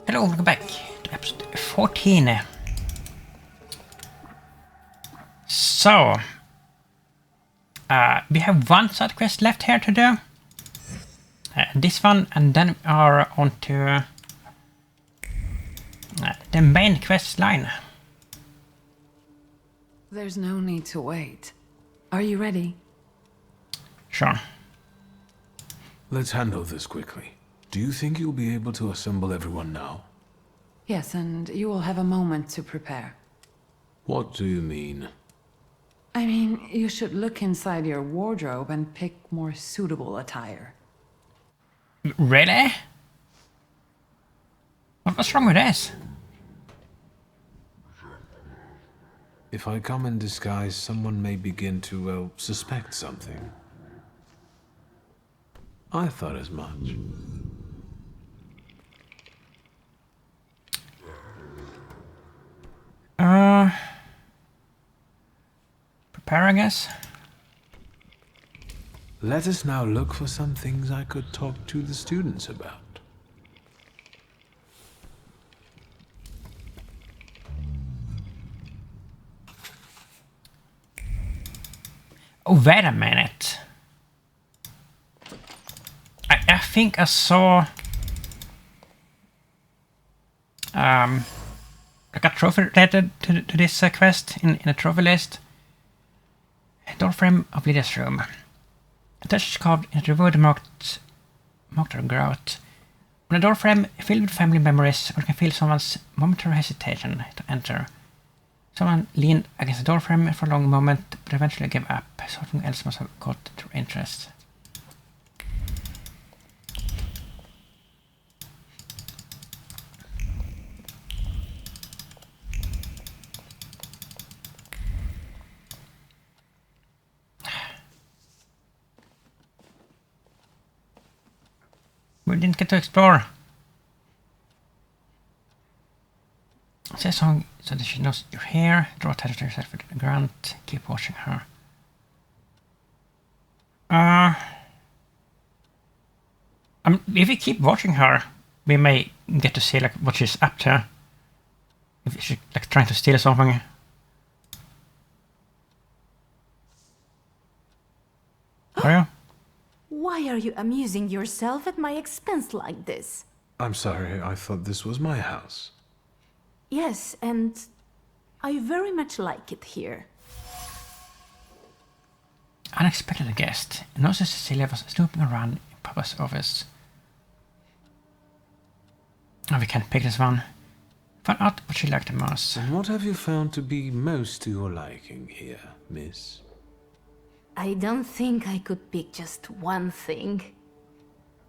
Hello, welcome back to episode 14. So, we have one side quest left here to do. This one, and then we are on to the main quest line. There's no need to wait. Are you ready? Sure. Let's handle this quickly. Do you think you'll be able to assemble everyone now? Yes, and you will have a moment to prepare. What do you mean? I mean, you should look inside your wardrobe and pick more suitable attire. Really? What's wrong with this? If I come in disguise, someone may begin to, well, suspect something. I thought as much. Prepare, I guess. Let us now look for some things I could talk to the students about. Oh, wait a minute. I think I saw like a trophy related to this quest in a trophy list. Door frame of Lydia's room. A touch carved into the wood marked her growth. On a door frame filled with family memories, one can feel someone's momentary hesitation to enter. Someone leaned against the door frame for a long moment, but eventually gave up. Something else must have caught their interest. We didn't get to explore. Say a song so that she knows you're here. Draw attention to yourself with the grunt. Keep watching her. If we keep watching her, we may get to see like what she's up to. If she's like trying to steal something. Are you? Why are you amusing yourself at my expense like this? I'm sorry, I thought this was my house. Yes, and I very much like it here. Unexpected guest. Noticed Cecilia was snooping around in Papa's office. Oh, we can't pick this one. Found out what she liked the most. And what have you found to be most to your liking here, miss? I don't think I could pick just one thing.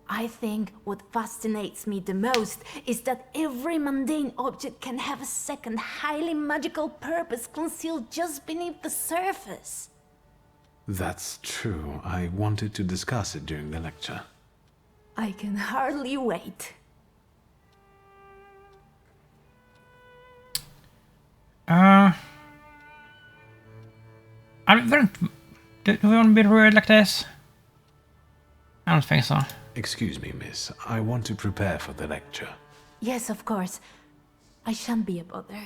I think what fascinates me the most is that every mundane object can have a second, highly magical purpose concealed just beneath the surface. That's true. I wanted to discuss it during the lecture. I can hardly wait. Do we want to be rude like this? I don't think so. Excuse me, miss. I want to prepare for the lecture. Yes, of course. I shan't be a bother.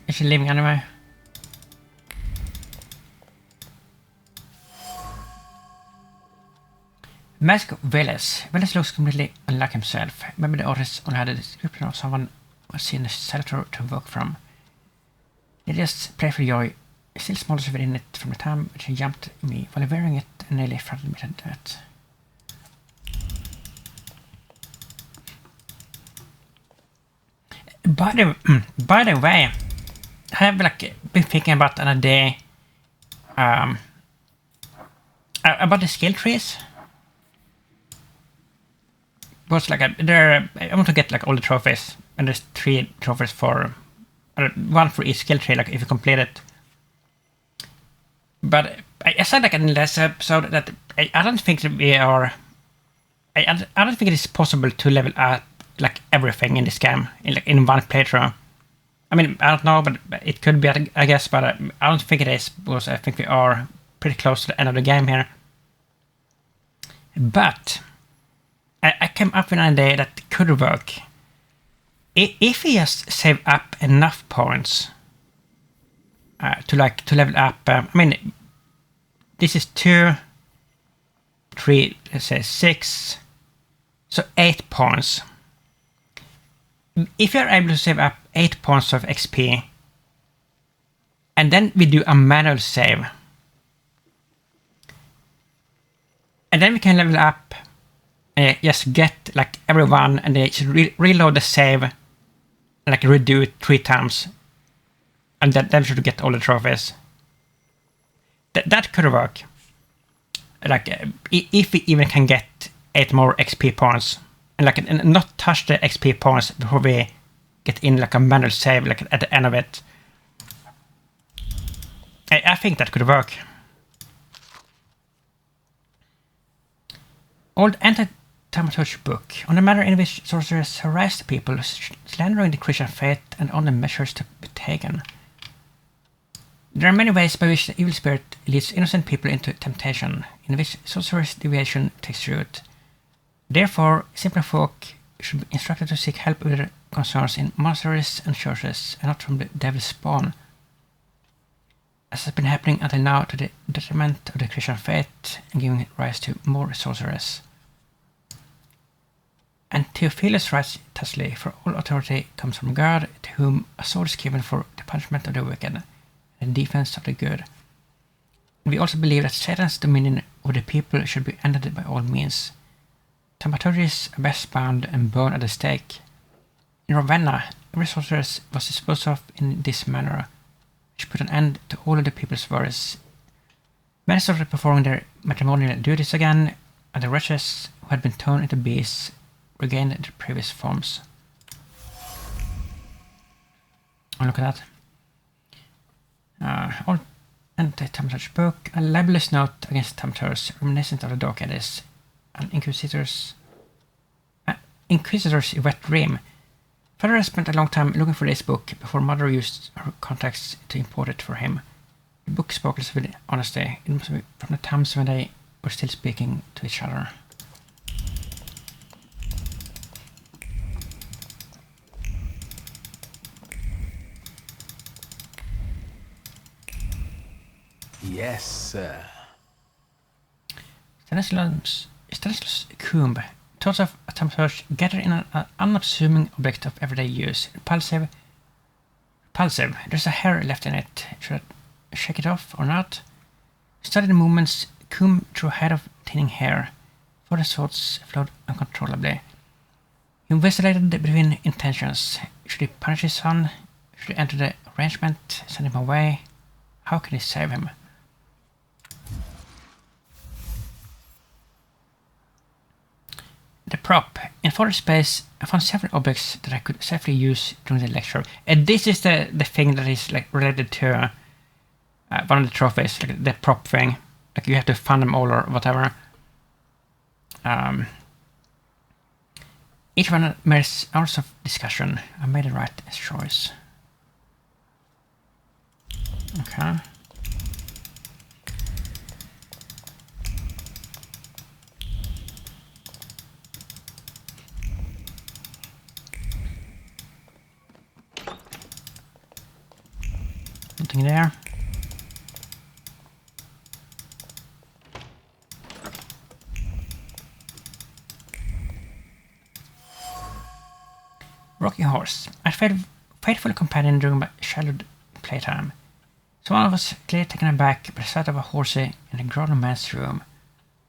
Is she leaving anyway? Mask of Veles. Veles looks completely unlike himself. Maybe the artist only had a description of someone who was seen as selector to work from. They just play for joy. Still smaller within it from the time she jumped me while wearing it and nearly frightened me to death. By the way, I have like been thinking about an idea about the skill trees. Because like I want to get like all the trophies, and there's 3 trophies for one for each skill tree. Like if you complete it. But I said like in the last episode that I don't think that we are. I don't think it is possible to level up like everything in this game in one playthrough. I mean, I don't know, but it could be, I guess, but I don't think it is, because I think we are pretty close to the end of the game here. But I came up with an idea that could work. If we just save up enough points to level up, I mean, this is 2, 3, let's say 6, so 8 points. If you're able to save up 8 points of XP, and then we do a manual save, and then we can level up and just get like everyone, and they should reload the save and like redo it 3 times, and then we should get all the trophies. That could work. Like if we even can get 8 more XP points, and like and not touch the XP points before we get in like a manual save like at the end of it. I think that could work. Old anti-Thaumaturge book on the manner in which sorcerers harassed people, slandering the Christian faith, and on the measures to be taken. There are many ways by which the evil spirit leads innocent people into temptation, in which sorcerer's deviation takes root. Therefore, simpler folk should be instructed to seek help with their concerns in monasteries and churches, and not from the devil's spawn, as has been happening until now to the detriment of the Christian faith and giving rise to more sorcerers. And Theophilus writes thusly, for all authority comes from God, to whom a sword is given for the punishment of the wicked, and defense of the good. We also believe that Satan's dominion over the people should be ended by all means. Thaumaturges are best bound and burned at the stake. In Ravenna, every sorceress was disposed of in this manner, which put an end to all of the people's worries. Many started performing their matrimonial duties again, and the wretches who had been turned into beasts regained their previous forms. Oh, look at that. Old anti-Thaumaturge book, a libelous note against Thaumaturge, reminiscent of the Dark Ages, and Inquisitor's wet dream. Father has spent a long time looking for this book before Mother used her contacts to import it for him. The book sparkles with honesty. It must be from the times when they were still speaking to each other. Yes, sir. Stanislaus Coombe, thoughts of a Thaumaturge gathered in an unassuming object of everyday use. Repulsive. There's a hair left in it. Should I shake it off or not? Studied the movements. Coombe drew a head of thinning hair. For the thoughts flowed uncontrollably. He investigated between intentions. Should he punish his son? Should he enter the arrangement? Send him away? How can he save him? The prop. In Father's space, I found several objects that I could safely use during the lecture. And this is the thing that is like related to one of the trophies, like the prop thing. Like you have to find them all or whatever. Each one merits hours of discussion. I made the right choice. Okay. Nothing there. Rocking horse. I had faithful companion during my childhood playtime. So one of us clearly taken aback by the sight of a horsey in a grown man's room.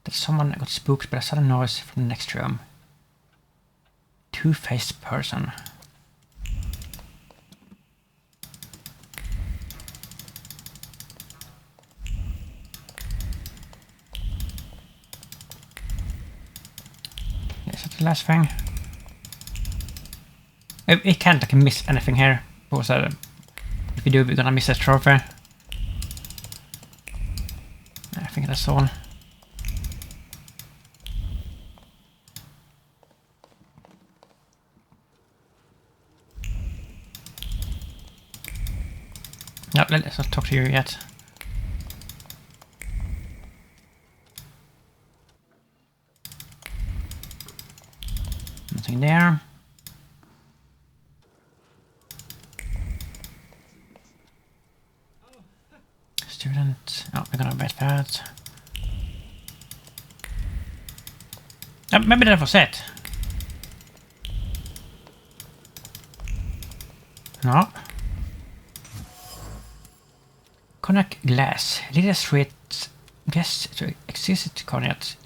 That someone got spooked by a sudden noise from the next room. Two-faced person. Is that the last thing? We can't like miss anything here. Because if we do, we're gonna miss a trophy. I think that's all. No, let's not talk to you yet. Nothing there. Student. Oh, we're gonna bet that. Maybe that was it. No. Cognac glass. Little sweet. Guess to exquisite cognac.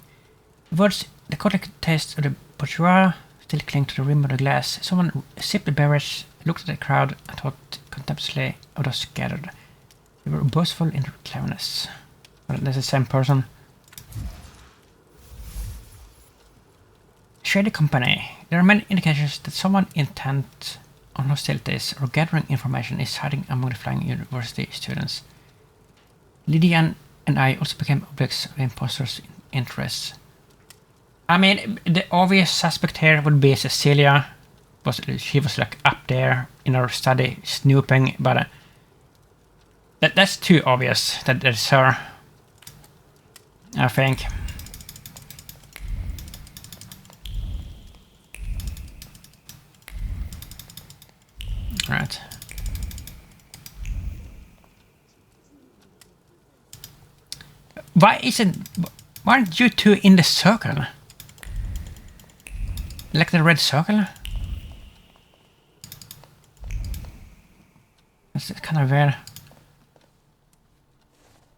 Words the cognac taste of the bourgeois still cling to the rim of the glass. Someone sipped the beverage, looked at the crowd, and thought contemptuously of those gathered. They were boastful in their cleverness. Well, that's the same person. Shady company. There are many indications that someone intent on hostilities or gathering information is hiding among the flying university students. Lydian and I also became objects of the imposter's interests. I mean, the obvious suspect here would be Cecilia. She was like up there in her study snooping, but that's too obvious that it's her. I think. Right. Why aren't you two in the circle? Like the red circle? That's kind of weird.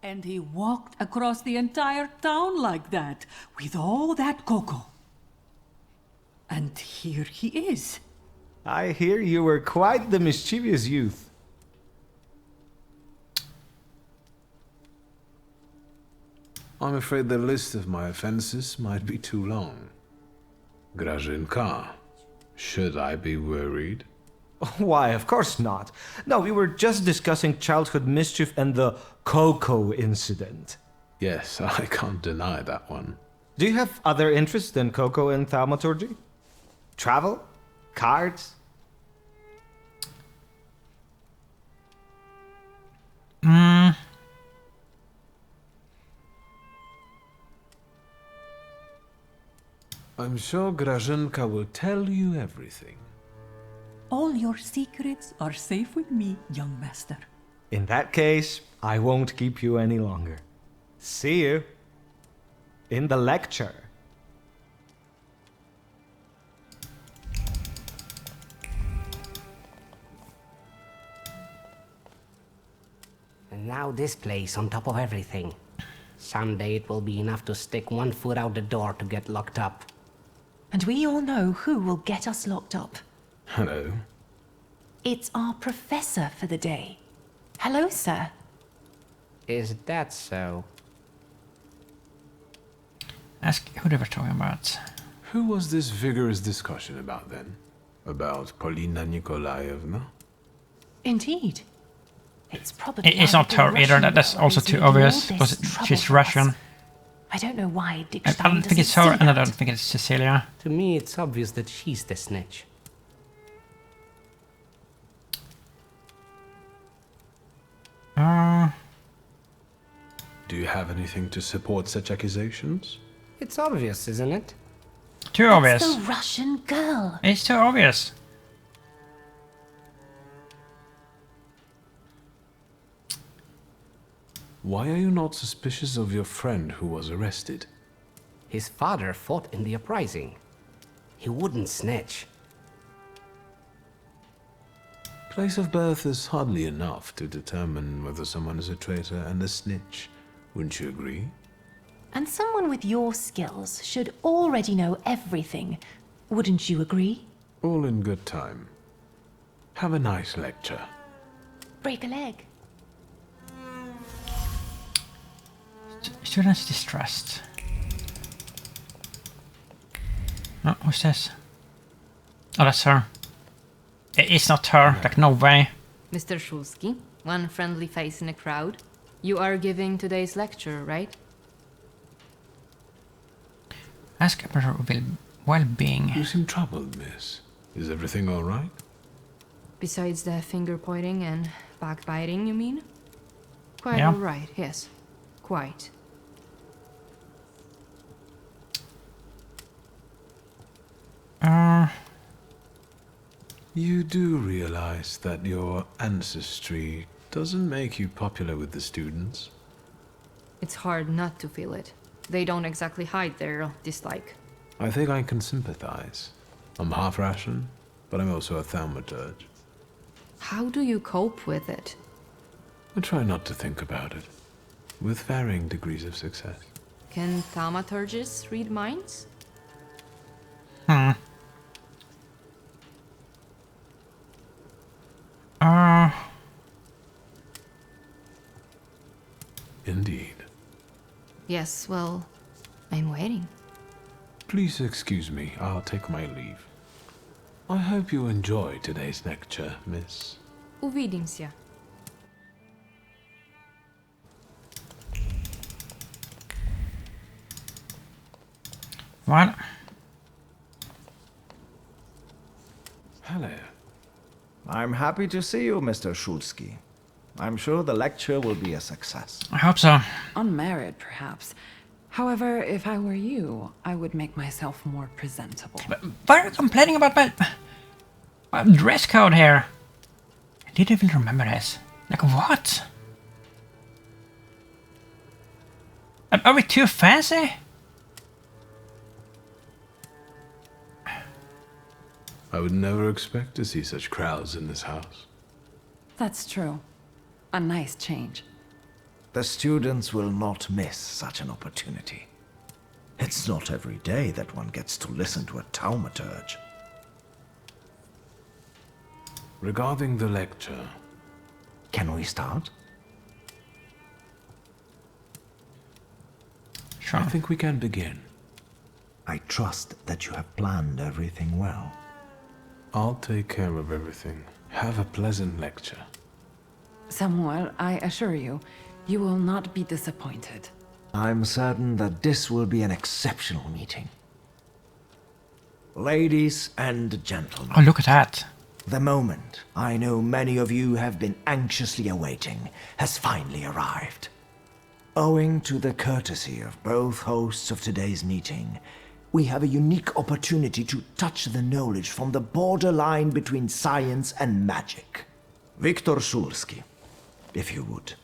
And he walked across the entire town like that, with all that cocoa. And here he is. I hear you were quite the mischievous youth. I'm afraid the list of my offenses might be too long. Grażynka, should I be worried? Why, of course not. No, we were just discussing childhood mischief and the cocoa incident. Yes, I can't deny that one. Do you have other interests than cocoa and thaumaturgy? Travel? Cards? I'm sure Grażynka will tell you everything. All your secrets are safe with me, young master. In that case, I won't keep you any longer. See you in the lecture. And now this place on top of everything. Someday it will be enough to stick one foot out the door to get locked up. And we all know who will get us locked up. Hello. It's our professor for the day. Hello, sir. Is that so? Ask who they were talking about. Who was this vigorous discussion about then? About Polina Nikolaevna? Indeed. It's probably. It's not her either. That's also too obvious because she's Russian. I don't know why I Dickstein don't think it's her, and I don't think it's Cecilia. To me, it's obvious that she's the snitch. Do you have anything to support such accusations? It's obvious, isn't it? Too obvious. It's the Russian girl. It's too obvious. Why are you not suspicious of your friend who was arrested? His father fought in the uprising. He wouldn't snitch. Place of birth is hardly enough to determine whether someone is a traitor and a snitch. Wouldn't you agree? And someone with your skills should already know everything. Wouldn't you agree? All in good time. Have a nice lecture. Break a leg. Students distrust. Oh, who's this? Oh, that's her. It's not her. Like, no way. Mr. Shulsky, one friendly face in a crowd. You are giving today's lecture, right? Ask about her well-being. You seem troubled, miss. Is everything all right? Besides the finger-pointing and backbiting, you mean? Quite Yeah. all right, yes. Quite. You do realize that your ancestry doesn't make you popular with the students? It's hard not to feel it. They don't exactly hide their dislike. I think I can sympathize. I'm half Russian, but I'm also a Thaumaturge. How do you cope with it? I try not to think about it, with varying degrees of success. Can Thaumaturges read minds? Hmm. Indeed. Yes, well, I'm waiting. Please excuse me, I'll take my leave. I hope you enjoy today's lecture, miss. Увидимся. Well, Hello. I'm happy to see you, Mr. Schulski. I'm sure the lecture will be a success. I hope so. Unmarried, perhaps. However, if I were you, I would make myself more presentable. But why are you complaining about my dress code here? I didn't even remember this. Like, what? Are we too fancy? I would never expect to see such crowds in this house. That's true. A nice change. The students will not miss such an opportunity. It's not every day that one gets to listen to a Thaumaturge. Regarding the lecture, Can we start? Sure. I think we can begin. I trust that you have planned everything well. I'll take care of everything. Have a pleasant lecture. Samuel, I assure you, you will not be disappointed. I'm certain that this will be an exceptional meeting. Ladies and gentlemen, Oh, look at that. the moment I know many of you have been anxiously awaiting has finally arrived. Owing to the courtesy of both hosts of today's meeting, we have a unique opportunity to touch the knowledge from the borderline between science and magic. Viktor Szulski, if you would.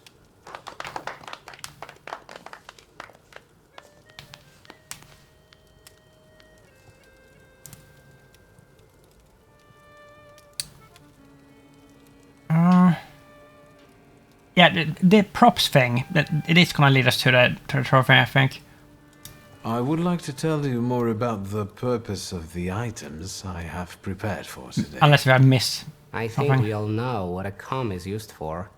Yeah, the props thing, it is gonna lead us to the trophy, I think. I would like to tell you more about the purpose of the items I have prepared for today. Unless we have missed I think something. we all know what a comb is used for.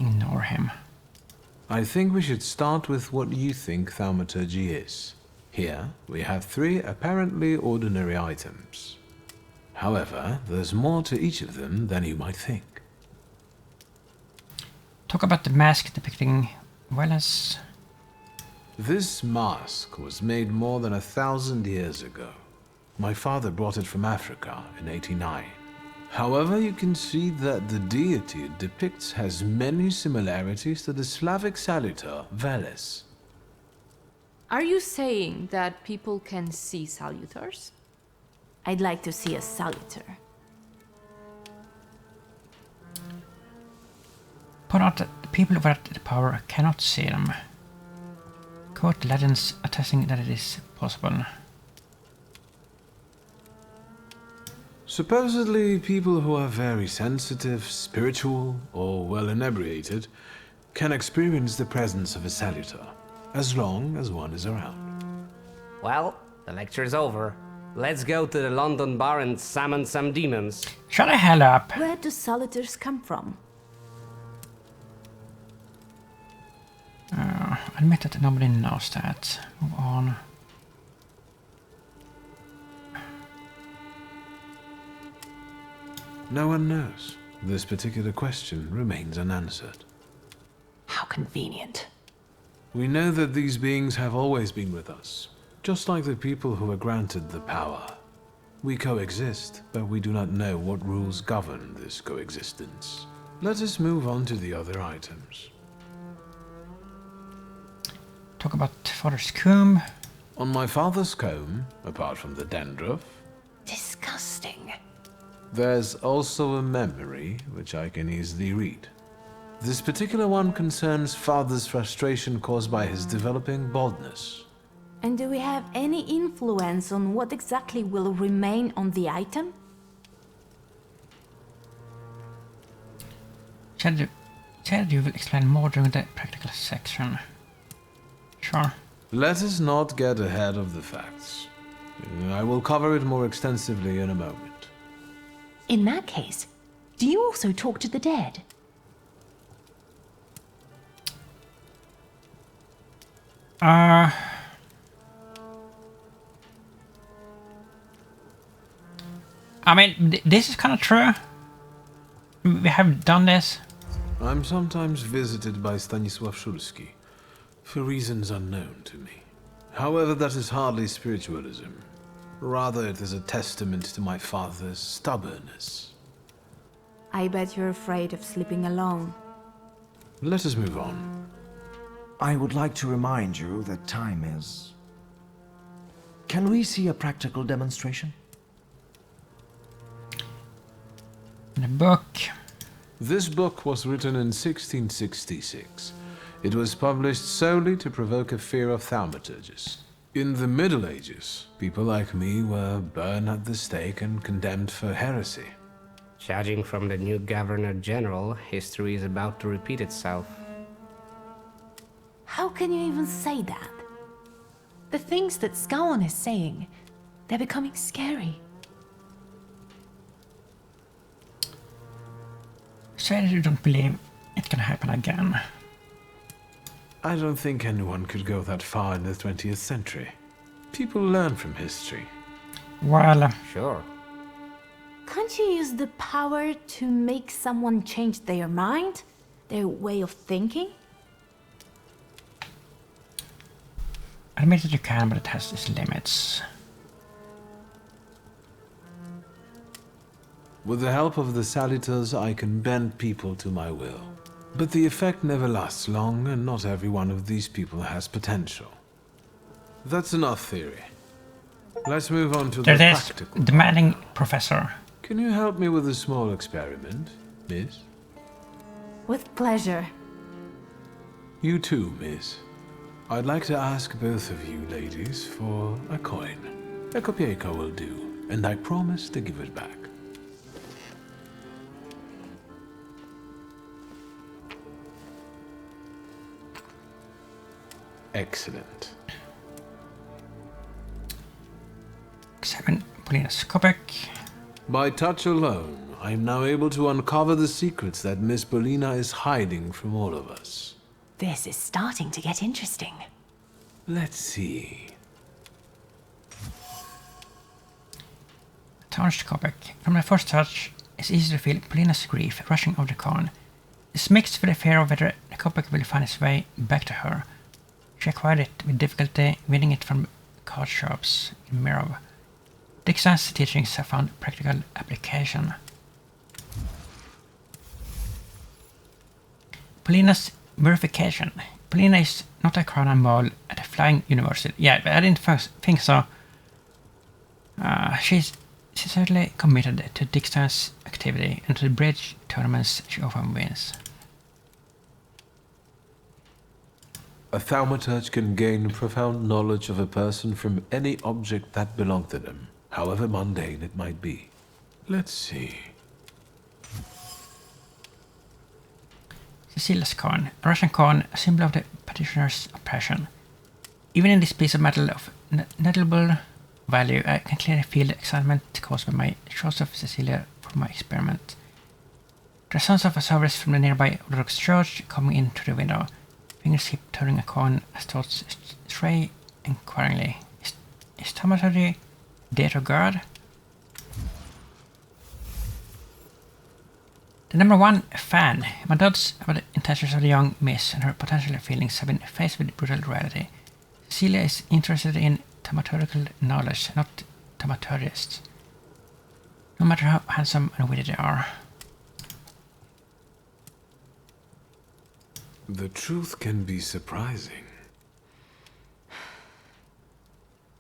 Ignore him. I think we should start with what you think Thaumaturgy is. Here, we have 3 apparently ordinary items. However, there's more to each of them than you might think. Talk about the mask depicting Welles. This mask was made more than 1,000 years ago. My father brought it from Africa in 89. However, you can see that the deity it depicts has many similarities to the Slavic salutor, Veles. Are you saying that people can see salutars? I'd like to see a salutar. Point out that the people without the power cannot see them. Quote legends attesting that it is possible. Supposedly, people who are very sensitive, spiritual, or well inebriated can experience the presence of a salutar, as long as one is around. Well, the lecture's over. Let's go to the London bar and summon some demons. Shut the hell up. Where do salutars come from? Admit that nobody knows that. Move on. No one knows. This particular question remains unanswered. How convenient. We know that these beings have always been with us, just like the people who are granted the power. We coexist, but we do not know what rules govern this coexistence. Let us move on to the other items. Talk about Father's Comb. On my father's comb, apart from the dandruff, Disgusting. there's also a memory which I can easily read. This particular one concerns father's frustration caused by his developing baldness. And do we have any influence on what exactly will remain on the item? Said you will explain more during the practical section. Sure. Let us not get ahead of the facts. I will cover it more extensively in a moment. In that case, do you also talk to the dead? I mean, this is kind of true. We have done this. I'm sometimes visited by Stanisław Szulski, for reasons unknown to me. However, that is hardly spiritualism. Rather, it is a testament to my father's stubbornness. I bet you're afraid of sleeping alone. Let us move on. I would like to remind you that time is... Can we see a practical demonstration? The book. This book was written in 1666. It was published solely to provoke a fear of thaumaturges. In the Middle Ages, people like me were burned at the stake and condemned for heresy. Judging from the new Governor General, history is about to repeat itself. How can you even say that? The things that Scowan is saying, they're becoming scary. Say that you don't believe it can happen again. I don't think anyone could go that far in the 20th century. People learn from history. Well, Sure. Can't you use the power to make someone change their mind? Their way of thinking? admit that you can, but it has its limits. With the help of the Salutors, I can bend people to my will. But the effect never lasts long, and not every one of these people has potential. That's enough theory. Let's move on to the There is practical. demanding professor. Can you help me with a small experiment, miss? With pleasure. You too, miss. I'd like to ask both of you ladies for a coin. A kopieka will do, and I promise to give it back. Excellent. 7 Polina's Kopek. By touch alone, I am now able to uncover the secrets that Miss Polina is hiding from all of us. This is starting to get interesting. Let's see. Thaumaturge Kopek. From the first touch, it's easy to feel Polina's grief rushing over the Khan. It's mixed with the fear of whether the Kopek will find its way back to her. She acquired it with difficulty, winning it from card shops in Mirov. Dixon's teachings have found practical application. Polina's verification. Polina is not a crown and mole at a flying university. Yeah, but I didn't think so. She's certainly committed to Dixon's activity and to the bridge tournaments she often wins. A Thaumaturge can gain profound knowledge of a person from any object that belonged to them, however mundane it might be. Let's see. Cecilia's Khan, a Russian Khan, a symbol of the petitioner's oppression. Even in this piece of metal of negligible value, I can clearly feel the excitement caused by my choice of Cecilia for my experiment. There are sounds of a service from the nearby Orthodox church coming in through the window. Fingers keep turning a coin as thoughts stray inquiringly. Is Thaumaturge dear to God? The number one fan. My doubts about the intentions of the young miss and her potential feelings have been faced with brutal reality. Cecilia is interested in thaumaturgical knowledge, not thaumaturgists. No matter how handsome and witty they are. The truth can be surprising.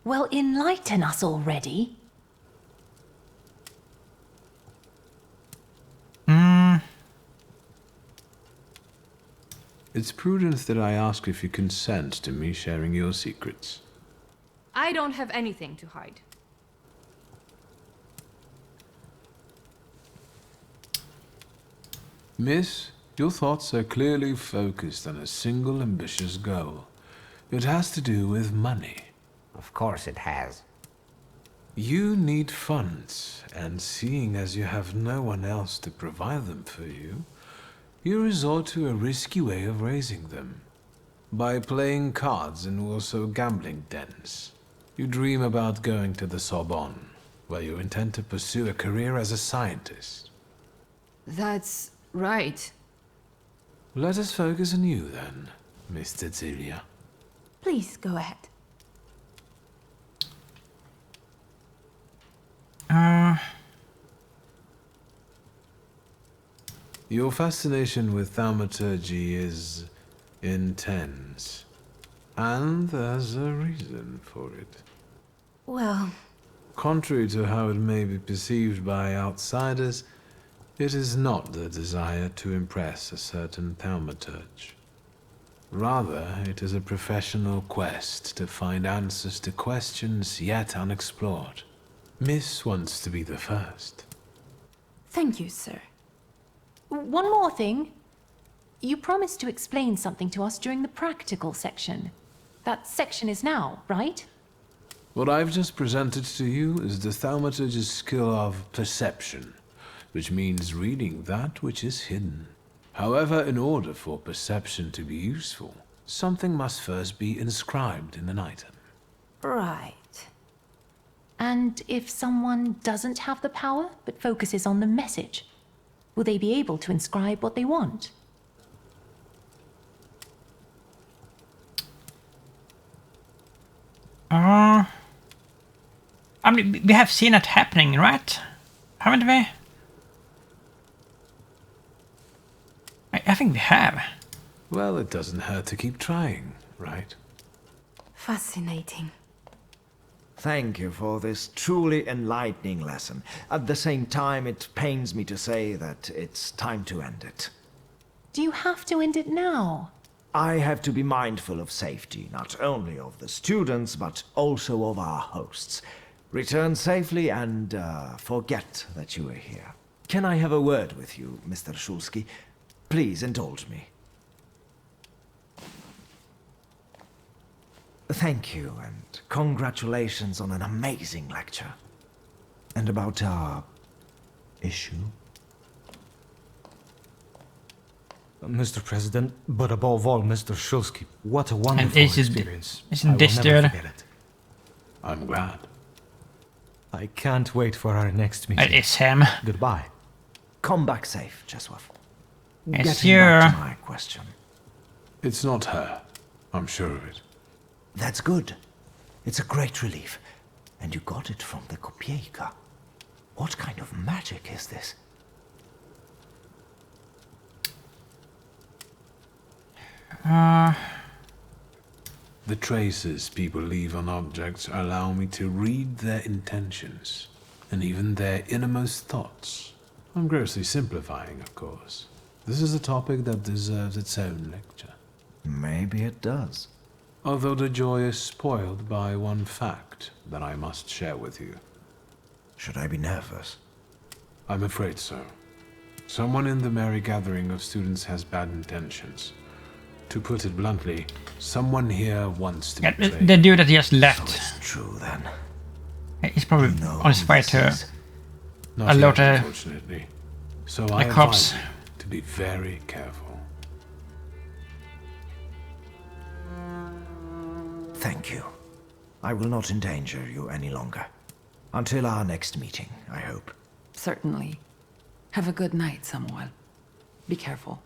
Well, enlighten us already. It's prudent that I ask if you consent to me sharing your secrets. I don't have anything to hide. Miss, your thoughts are clearly focused on a single ambitious goal. It has to do with money. Of course it has. You need funds, and seeing as you have no one else to provide them for you, you resort to a risky way of raising them. By playing cards in also gambling dens. You dream about going to the Sorbonne, where you intend to pursue a career as a scientist. That's right. Let us focus on you then, Miss Cecilia. Please go ahead. Your fascination with thaumaturgy is intense. And there's a reason for it. Well, Contrary to how it may be perceived by outsiders, it is not the desire to impress a certain thaumaturge. Rather, it is a professional quest to find answers to questions yet unexplored. Miss wants to be the first. thank you, sir. One more thing. You promised to explain something to us during the practical section. That section is now, right? What I've just presented to you is the thaumaturge's skill of perception, which means reading that which is hidden. However, in order for perception to be useful, something must first be inscribed in an item. Right. And if someone doesn't have the power, but focuses on the message, will they be able to inscribe what they want? I mean, we have seen it happening, right? Haven't we? I think we have. Well, it doesn't hurt to keep trying, right? Fascinating. Thank you for this truly enlightening lesson. At the same time, it pains me to say that it's time to end it. Do you have to end it now? I have to be mindful of safety, not only of the students, but also of our hosts. Return safely and forget that you were here. Can I have a word with you, Mr. Shulsky? Please indulge me. Thank you, and congratulations on an amazing lecture. And about our issue? Mr. President, but above all, Mr. Shulsky, what a wonderful experience. Isn't this never forget it. I'm glad. I can't wait for our next meeting. It is him. Goodbye. Come back safe, Jeswaf. It's Getting you. back to my question. It's not her. I'm sure of it. That's good. It's a great relief. And you got it from the Kopieka. What kind of magic is this? The traces people leave on objects allow me to read their intentions, and even their innermost thoughts. I'm grossly simplifying, of course. This is a topic that deserves its own lecture. Maybe it does. Although the joy is spoiled by one fact that I must share with you. Should I be nervous? I'm afraid so. Someone in the merry gathering of students has bad intentions. To put it bluntly, someone here wants to betray. The dude that just left. So it's true then. He's probably You know on his way who to this is? Not lot yet, of unfortunately. So I cops. advise you to be very careful. Thank you. I will not endanger you any longer. Until our next meeting, I hope. Certainly. Have a good night, Samuel. Be careful.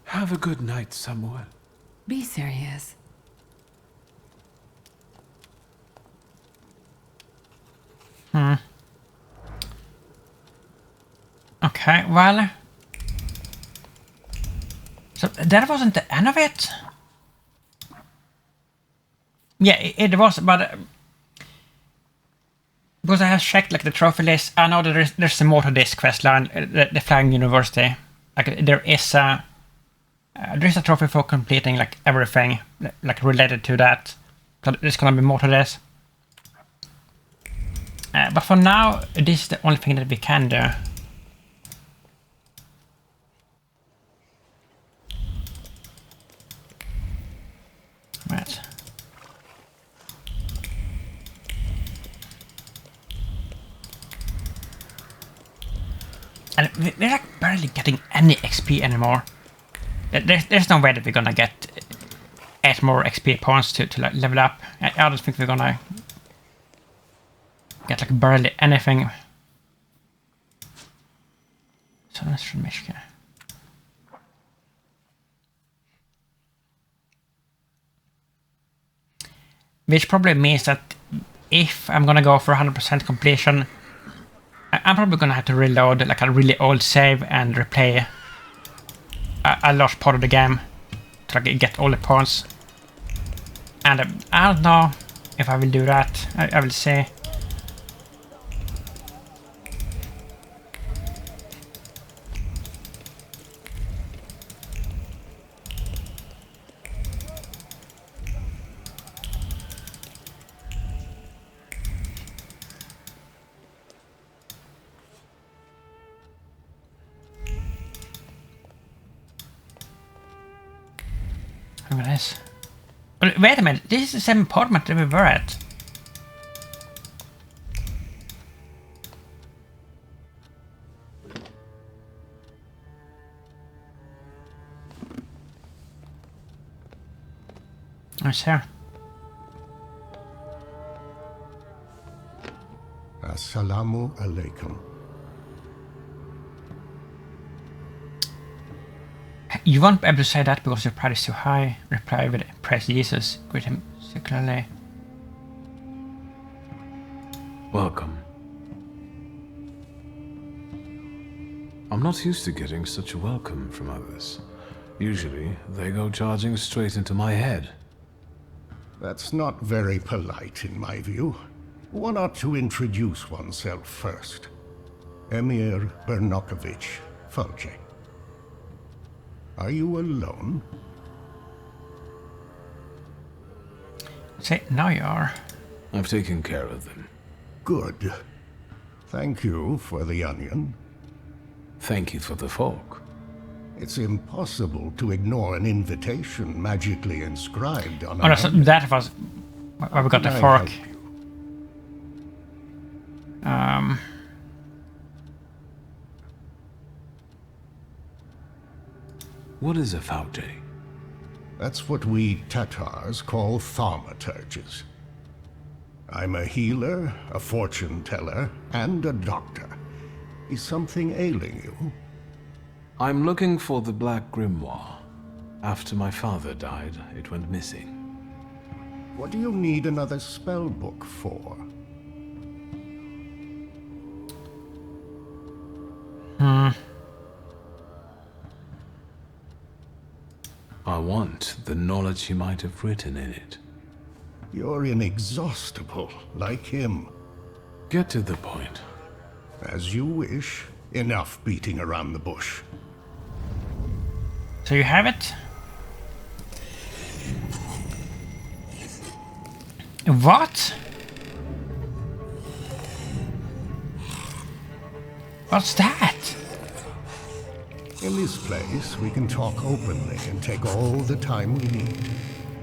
Have a good night, Samuel. Be serious. Okay, well. So that wasn't the end of it? Yeah, it was, but because I have checked like the trophy list, I know that there's some more to this quest line, the Flying University. Like there is a trophy for completing like everything like related to that. So there's gonna be more to this. But for now, this is the only thing that we can do. Right. And we're like barely getting any XP anymore. There's no way that we're gonna get 8 more XP points to like level up. I don't think we're gonna get like barely anything. So that's from Michigan. Which probably means that if I'm gonna go for 100% completion, I'm probably gonna have to reload like a really old save and replay a large part of the game to like, get all the points. And I don't know if I will do that. I will see. Look at this. Wait a minute, this is the same apartment that we were at. It's here. Assalamu alaikum. You won't be able to say that because your pride is too high. Reply with praise Jesus. Greet him secularly. Welcome. I'm not used to getting such a welcome from others. Usually, they go charging straight into my head. That's not very polite in my view. One ought to introduce oneself first. Emir Bernakovich, Folche. Are you alone? Say, now you are. I've taken care of them. Good. Thank you for the onion. Thank you for the fork. It's impossible to ignore an invitation magically inscribed on Oh, no, so that was where we got the fork. What is a Thaumaturge? That's what we Tatars call Thaumaturges. I'm a healer, a fortune teller, and a doctor. Is something ailing you? I'm looking for the Black Grimoire. After my father died, it went missing. What do you need another spell book for? I want the knowledge he might have written in it. You're inexhaustible, like him. Get to the point. As you wish. Enough beating around the bush. So you have it? What? What's that? In this place, we can talk openly and take all the time we need.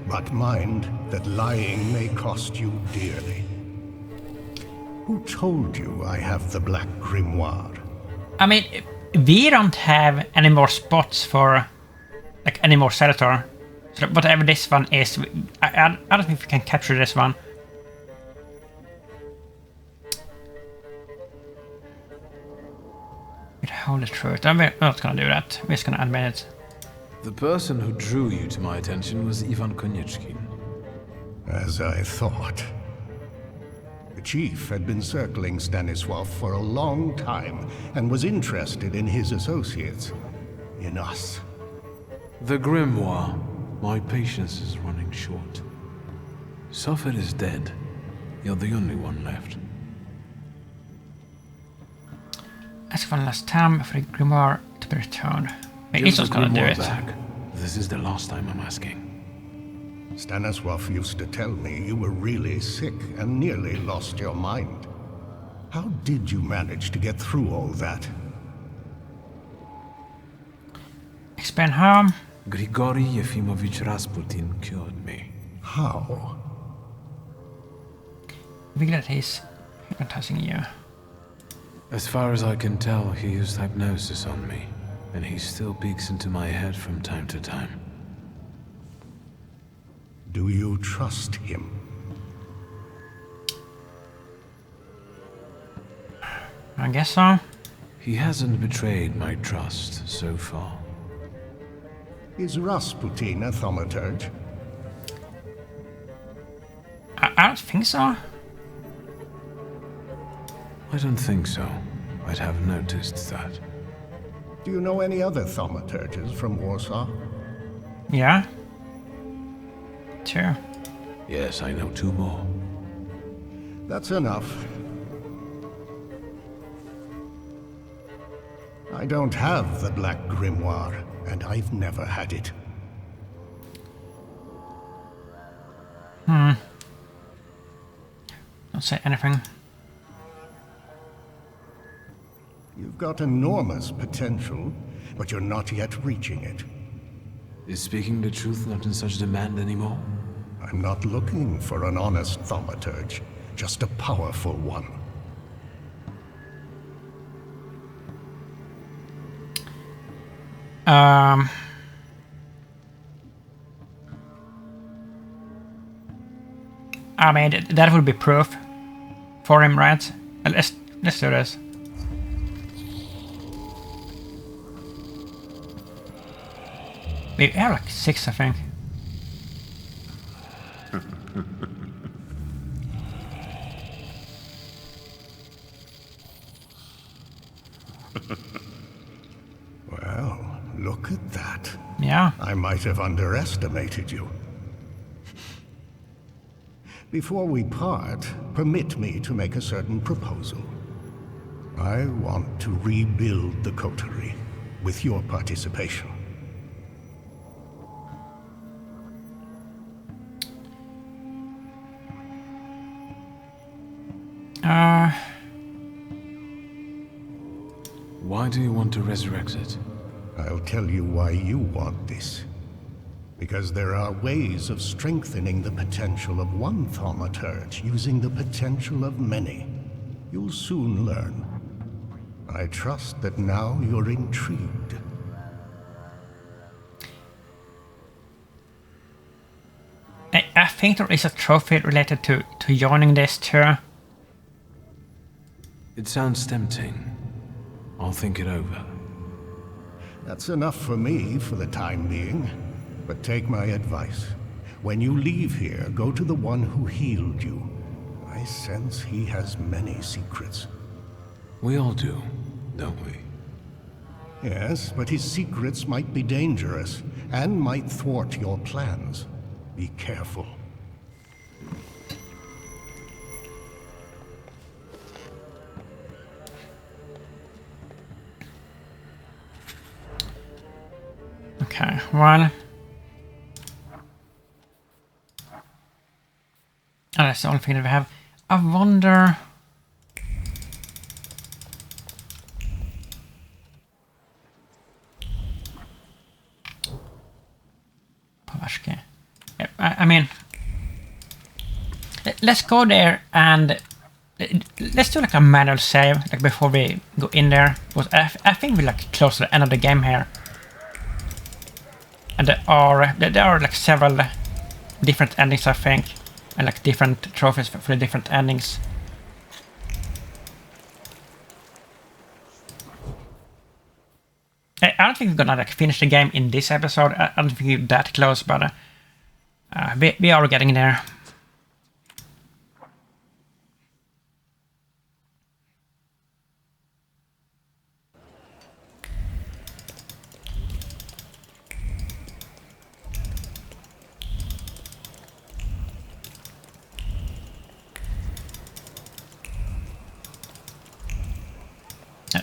But mind that lying may cost you dearly. Who told you I have the Black Grimoire? I mean, we don't have any more spots for, like, any more Senator. So whatever this one is, I don't think we can capture this one. With Holy Truth. I'm not gonna do that. We're just gonna admit it. The person who drew you to my attention was Ivan Konieczkin. As I thought. The chief had been circling Stanisław for a long time and was interested in his associates. In us. The Grimoire. My patience is running short. Suffolk is dead. You're the only one left. Ask one last time for the grimoire to be returned. Give It's the not gonna do grimoire it. back. This is the last time I'm asking. Stanislav used to tell me you were really sick and nearly lost your mind. How did you manage to get through all that? Explain how. Grigory Yefimovich Rasputin cured me. How? We're glad he's hypnotizing you. As far as I can tell, he used hypnosis on me, and he still peeks into my head from time to time. Do you trust him? I guess so. He hasn't betrayed my trust so far. Is Rasputin a thaumaturge? I don't think so. I don't think so. I'd have noticed that. Do you know any other thaumaturges from Warsaw? Yeah. 2. Yes, I know 2 more. That's enough. I don't have the Black Grimoire, and I've never had it. Don't say anything. You've got enormous potential, but you're not yet reaching it. Is speaking the truth not in such demand anymore? I'm not looking for an honest thaumaturge, just a powerful one. I mean, that would be proof for him, right? Let's do this. We have like 6, I think. Well, look at that. Yeah. I might have underestimated you. Before we part, permit me to make a certain proposal. I want to rebuild the coterie with your participation. Why do you want to resurrect it? I'll tell you why you want this. Because there are ways of strengthening the potential of one thaumaturge using the potential of many. You'll soon learn. I trust that now you're intrigued. I think there is a trophy related to joining this too. It sounds tempting. I'll think it over. That's enough for me for the time being. But take my advice. When you leave here, go to the one who healed you. I sense he has many secrets. We all do, don't we? Yes, but his secrets might be dangerous, and might thwart your plans. Be careful. Okay, one. Oh, that's the only thing that we have. I wonder... Pavashke. I mean... Let's go there and... Let's do like a manual save like before we go in there. Because I think we're like close to the end of the game here. And there are like several different endings, I think. And like different trophies for the different endings. I don't think we're gonna like finish the game in this episode. I don't think we're that close, but we are getting there.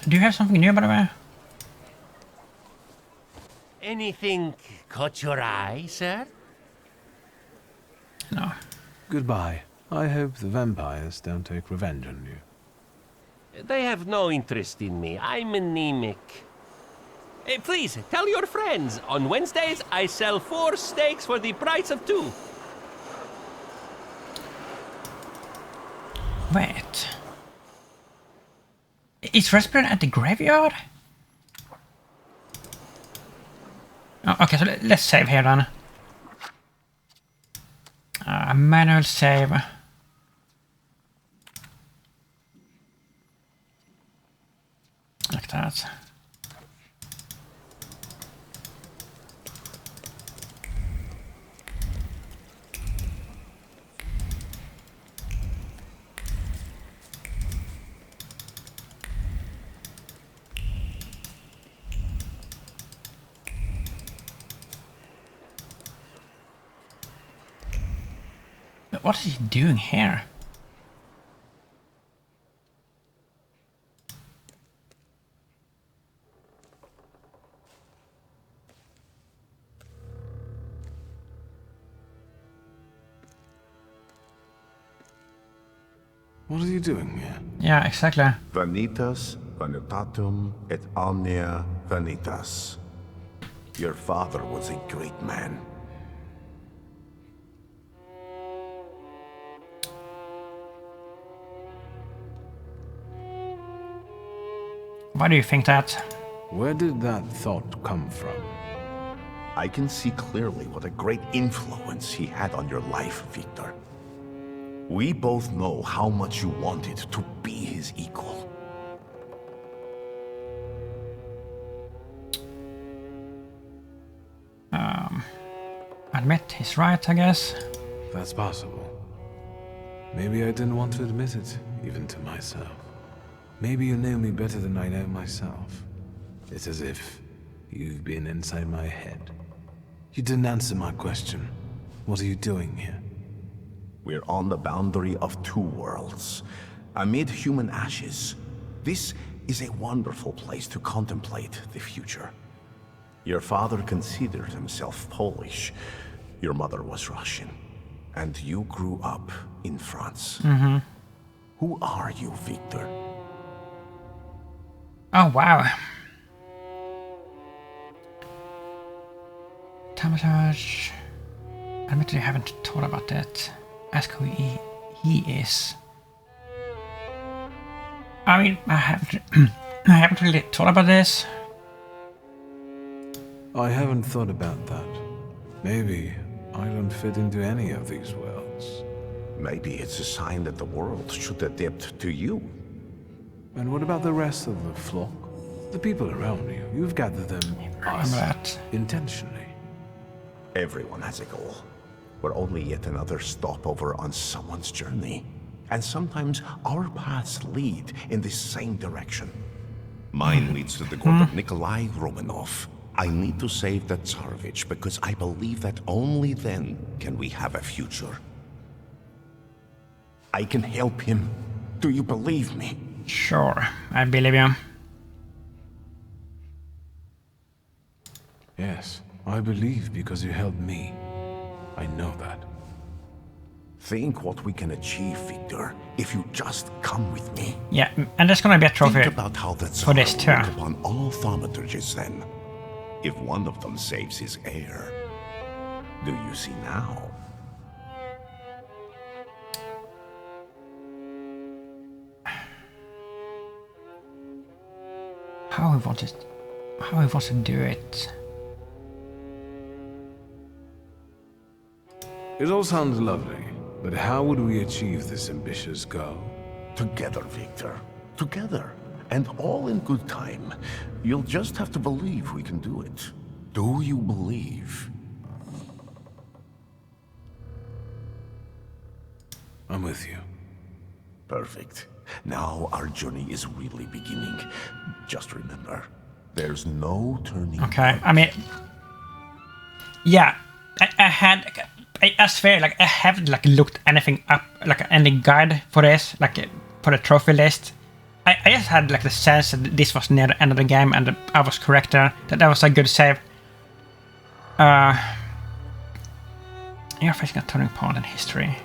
do you have something new, by the way? Anything caught your eye, sir? No. Goodbye. I hope the vampires don't take revenge on you. They have no interest in me. I'm anemic. Please, tell your friends. On Wednesdays, I sell 4 steaks for the price of 2. Wait. Is Respirant at the graveyard? Oh, okay, so let's save here then. Manual save. Like that. What is he doing here? What are you doing here? Yeah, exactly. Vanitas, vanitatum, et omnia vanitas. Your father was a great man. Why do you think that? Where did that thought come from? I can see clearly what a great influence he had on your life, Victor. We both know how much you wanted to be his equal. Admit he's right, I guess. That's possible. Maybe I didn't want to admit it, even to myself. Maybe you know me better than I know myself. It's as if you've been inside my head. You didn't answer my question. What are you doing here? We're on the boundary of 2 worlds, amid human ashes. This is a wonderful place to contemplate the future. Your father considered himself Polish. Your mother was Russian. And you grew up in France. Mm-hmm. Who are you, Victor? Oh, wow. Thaumaturge. Admittedly, I haven't thought about that. Ask who he is. I mean, I haven't really thought about this. I haven't thought about that. Maybe I don't fit into any of these worlds. Maybe it's a sign that the world should adapt to you. And what about the rest of the flock? The people around you. You've gathered them intentionally. Everyone has a goal. We're only yet another stopover on someone's journey. And sometimes our paths lead in the same direction. Mine leads to the court of Nikolai Romanov. I need to save the Tsarevich because I believe that only then can we have a future. I can help him. Do you believe me? Sure, I believe you. Yes, I believe because you helped me. I know that. Think what we can achieve, Victor, if you just come with me. Yeah, and there's gonna be a trophy Think about how the for this too. Tsar upon all thaumaturges then. If one of them saves his heir, do you see now? How he wants to do it. It all sounds lovely, but how would we achieve this ambitious goal? Together, Victor. Together. And all in good time. You'll just have to believe we can do it. Do you believe? I'm with you. Perfect. Now our journey is really beginning. Just remember, there's no turning Okay, back. I mean, yeah, I swear, like, I haven't, like, looked anything up, like, any guide for this, like, for the trophy list. I just had like the sense that this was near the end of the game, and I was correct there. That was a good save. You're facing a turning point in history.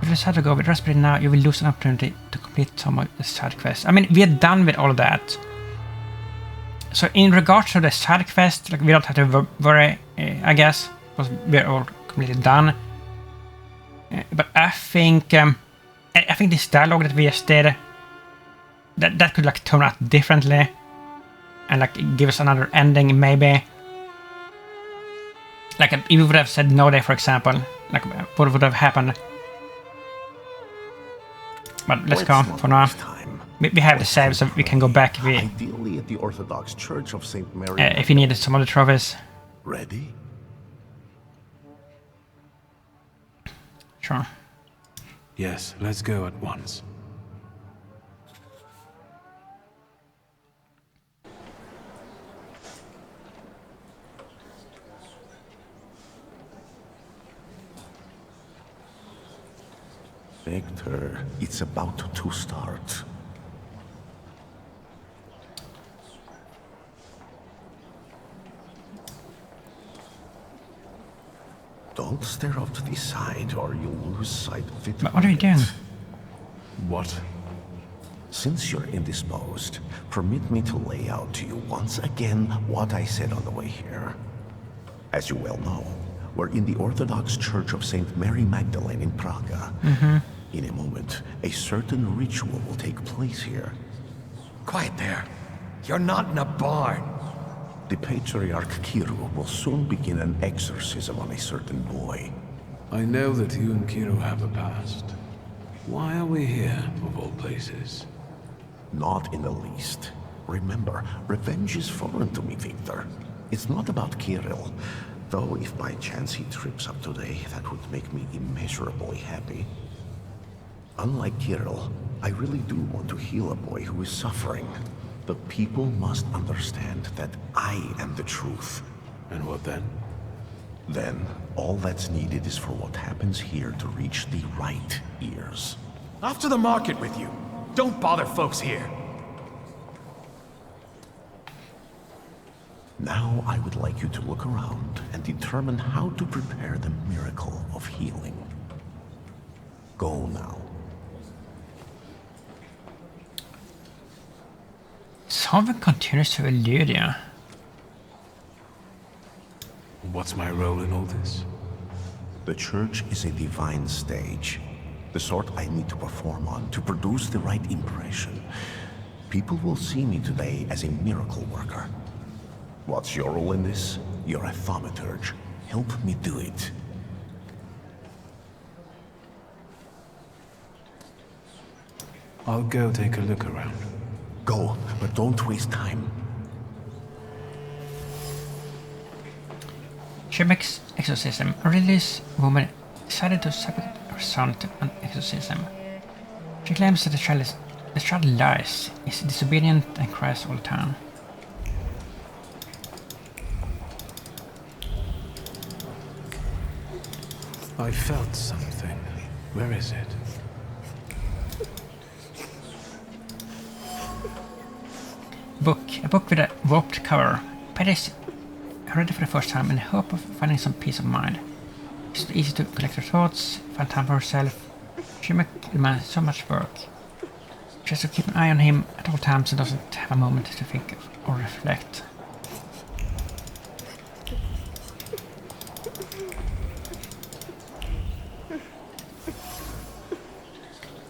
If you decide to go with Raspberry now, you will lose an opportunity to complete some of the side quests. I mean, we are done with all of that. So in regards to the side quest, like we don't have to worry, I guess, because we're all completely done. But I think this dialogue that we just did, that could like turn out differently, and like give us another ending maybe. Like if we would have said no there, for example, like what would have happened? But let's go for now. We have the save, so we can go back if we, ideally at the Orthodox Church of St. Mary. If you needed some other trophies. Ready? Sure. Yes, let's go at once. Victor, it's about to start. Don't stare off to the side or you'll lose sight of it. But what are you doing? What? Since you're indisposed, permit me to lay out to you once again what I said on the way here. As you well know, we're in the Orthodox Church of St. Mary Magdalene in Praga. In a moment, a certain ritual will take place here. Quiet there. You're not in a barn. The Patriarch Kiru will soon begin an exorcism on a certain boy. I know that you and Kiru have a past. Why are we here, of all places? Not in the least. Remember, revenge is foreign to me, Victor. It's not about Kirill. Though if by chance he trips up today, that would make me immeasurably happy. Unlike Kirill, I really do want to heal a boy who is suffering. The people must understand that I am the truth. And what then? Then, all that's needed is for what happens here to reach the right ears. Off to the market with you. Don't bother folks here. Now I would like you to look around and determine how to prepare the miracle of healing. Go now. Someone continues to elude you. What's my role in all this? The church is a divine stage. The sort I need to perform on to produce the right impression. People will see me today as a miracle worker. What's your role in this? You're a Thaumaturge. Help me do it. I'll go take a look around. Go, but don't waste time. Shimmick's exorcism. A religious woman decided to subject her son to an exorcism. She claims that the child lies, is disobedient, and cries all the time. I felt something. Where is it? A book with a warped cover. Paddy's read it for the first time in the hope of finding some peace of mind. It's easy to collect her thoughts, find time for herself. Shimmick demands so much work. She has to keep an eye on him at all times and doesn't have a moment to think or reflect.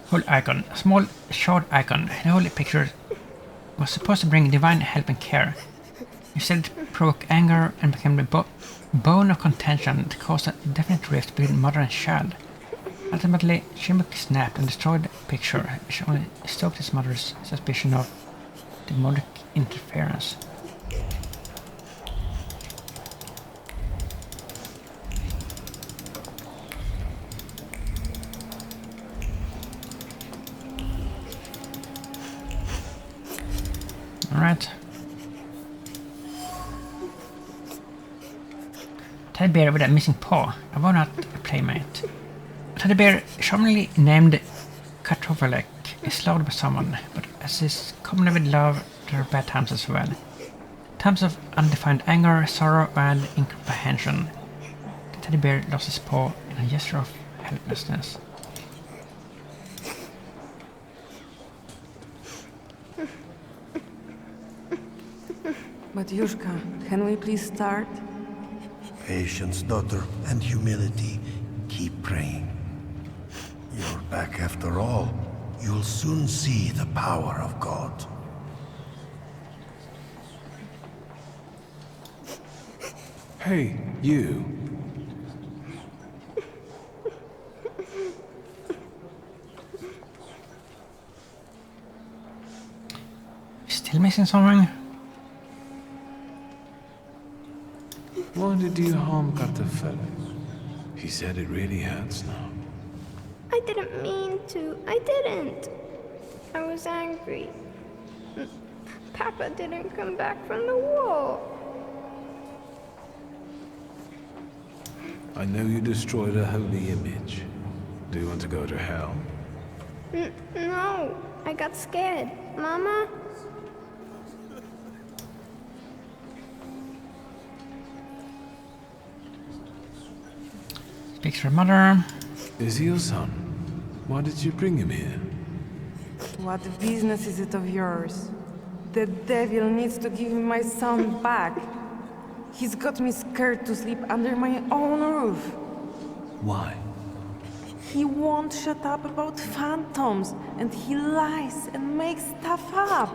Holy icon. A small shard icon. The holy picture was supposed to bring divine help and care. Instead it provoked anger and became the bone of contention that caused a definite rift between mother and child. Ultimately, Shimmick snapped and destroyed the picture, which only stoked his mother's suspicion of demonic interference. Alright. Teddy bear with a missing paw. I want not a playmate. A teddy bear charmingly named is loved by someone, but as is common with love, there are bad times as well. Times of undefined anger, sorrow, and incomprehension. The teddy bear lost his paw in a gesture of helplessness. But Yushka, can we please start? Patience, daughter, and humility. Keep praying. You're back after all. You'll soon see the power of God. Hey, you. Still missing something? Why did you harm Kartafel? He said it really hurts now. I didn't mean to. I didn't. I was angry. Papa didn't come back from the war. I know you destroyed a holy image. Do you want to go to hell? No, I got scared. Mama? Speaks for mother. Is he your son? Why did you bring him here? What business is it of yours? The devil needs to give me my son back. He's got me scared to sleep under my own roof. Why? He won't shut up about phantoms, and he lies and makes stuff up.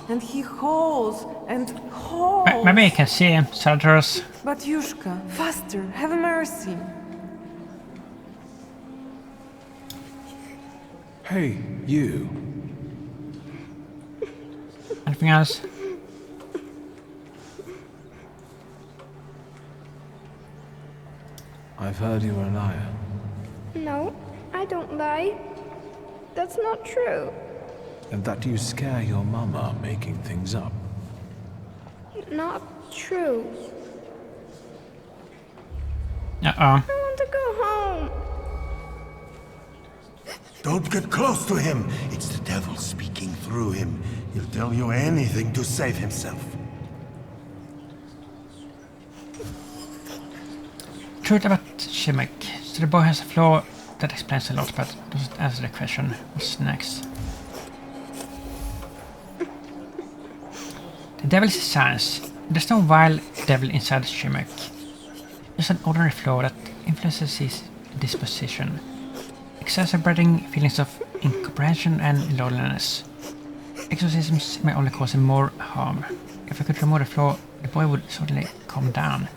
And he hauls and hauls. Maybe I can see soldiers. But Yushka, faster, have mercy. Hey, you. Anything else? I've heard you were a liar. No, I don't lie. That's not true. And that you scare your mama making things up. Not true. Uh-oh. I want to go home. Don't get close to him. It's the devil speaking through him. He'll tell you anything to save himself. Truth about Shimek. So the boy has a flaw that explains a lot, but doesn't answer the question. What's next? The devil's science. There's no vile devil inside Shimek. Just an ordinary flaw that influences his disposition, exacerbating feelings of incomprehension and loneliness. Exorcisms may only cause him more harm. If I could remove the flaw, the boy would suddenly calm down.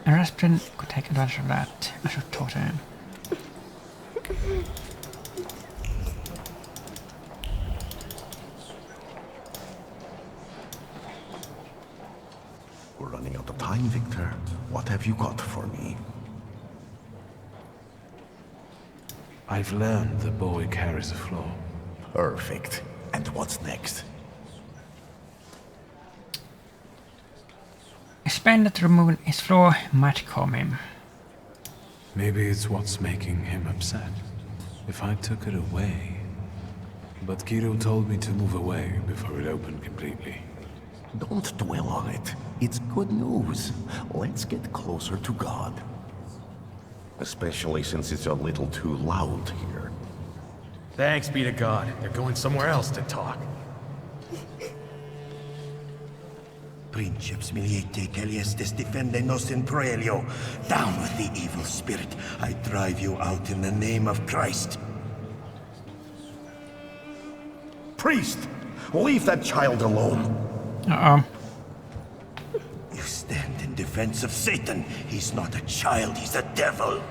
And Rasputin could take advantage of that. I should talk to him. We're running out of time, Victor. What have you got for me? I've learned the boy carries a flaw. Perfect. And what's next? Explain that removing his flaw might calm him. Maybe it's what's making him upset. If I took it away... But Kiro told me to move away before it opened completely. Don't dwell on it. It's good news. Let's get closer to God. Especially since it's a little too loud here. Thanks be to God. They're going somewhere else to talk. Princeps miliete caliestes defendenos in proelio. Down with the evil spirit. I drive you out in the name of Christ. Priest! Leave that child alone. Uh-oh. You stand in defense of Satan. He's not a child, he's a devil.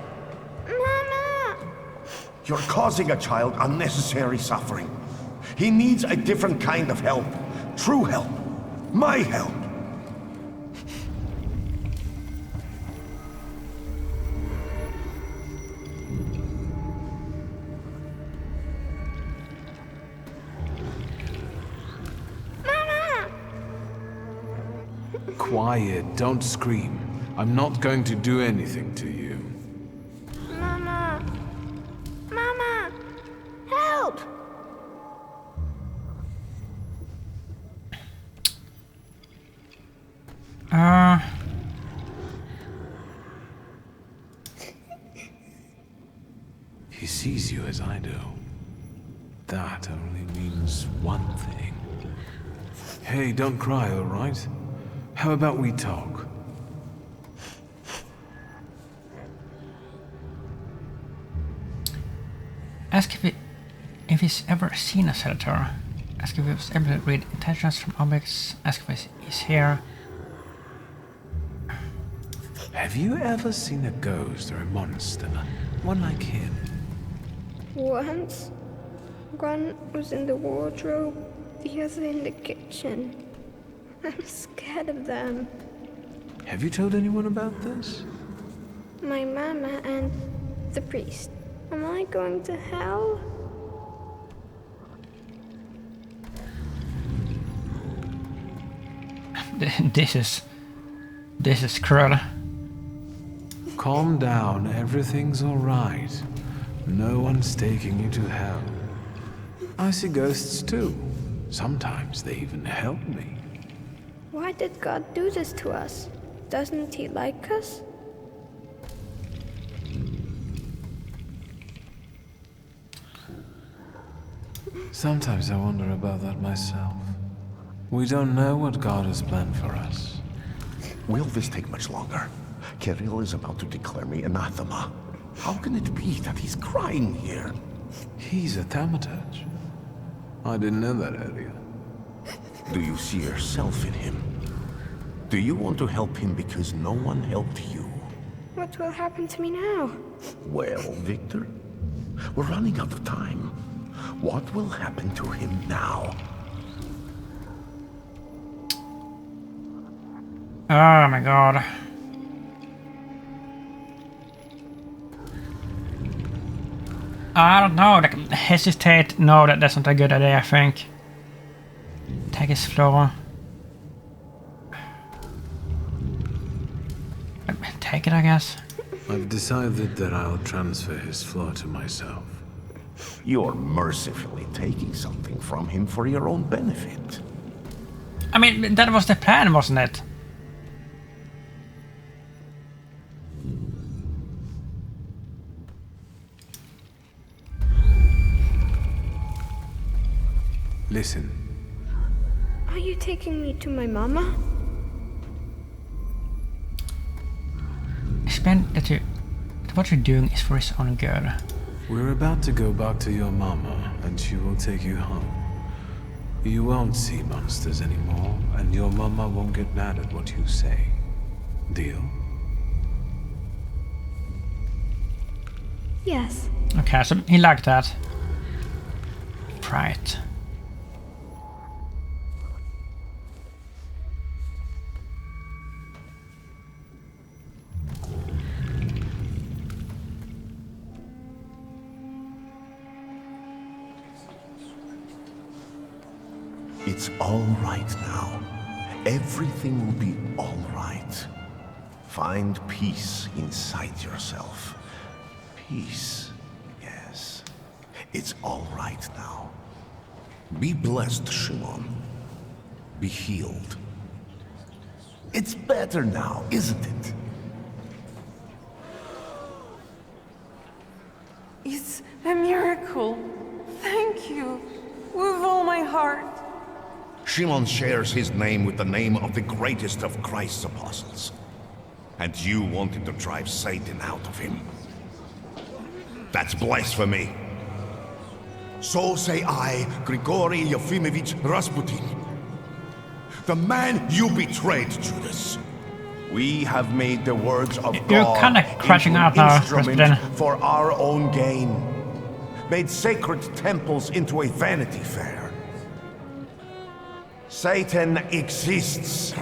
Mama! You're causing a child unnecessary suffering. He needs a different kind of help. True help. My help. Quiet, don't scream. I'm not going to do anything to you. Mama! Mama! Help! He sees you as I do. That only means one thing. Hey, don't cry, all right? How about we talk? Ask if he's ever seen a senator. Ask if he was able to read intentions from objects. Ask if he's here. Have you ever seen a ghost or a monster? One like him? Once, one was in the wardrobe, the other in the kitchen. I'm scared of them. Have you told anyone about this? My mama and the priest. Am I going to hell? This is cruel. Calm down, everything's alright. No one's taking you to hell. I see ghosts too. Sometimes they even help me. Why did God do this to us? Doesn't he like us? Sometimes I wonder about that myself. We don't know what God has planned for us. Will this take much longer? Kirill is about to declare me anathema. How can it be that he's crying here? He's a Thaumaturge. I didn't know that earlier. Do you see yourself in him? Do you want to help him because no one helped you? What will happen to me now? Well, Victor, we're running out of time. What will happen to him now? Oh my god. I don't know, like, hesitate. No, that's not a good idea, I think. Take his floor. Take it, I guess. I've decided that I'll transfer his floor to myself. You're mercifully taking something from him for your own benefit. I mean, that was the plan, wasn't it? Listen. Are you taking me to my mama? Explain that what you're doing is for his own good. We're about to go back to your mama, and she will take you home. You won't see monsters anymore, and your mama won't get mad at what you say. Deal? Yes. Okay, so he liked that. Right. It's all right now. Everything will be all right. Find peace inside yourself. Peace, yes. It's all right now. Be blessed, Shimon. Be healed. It's better now, isn't it? It's a miracle. Thank you. With all my heart. Shimon shares his name with the name of the greatest of Christ's apostles. And you wanted to drive Satan out of him. That's blasphemy. So say I, Grigory Yefimovich Rasputin. The man you betrayed, Judas. We have made the words of You're God kind of crashing out now, Rasputin. for our own gain. Made sacred temples into a vanity fair. Satan exists,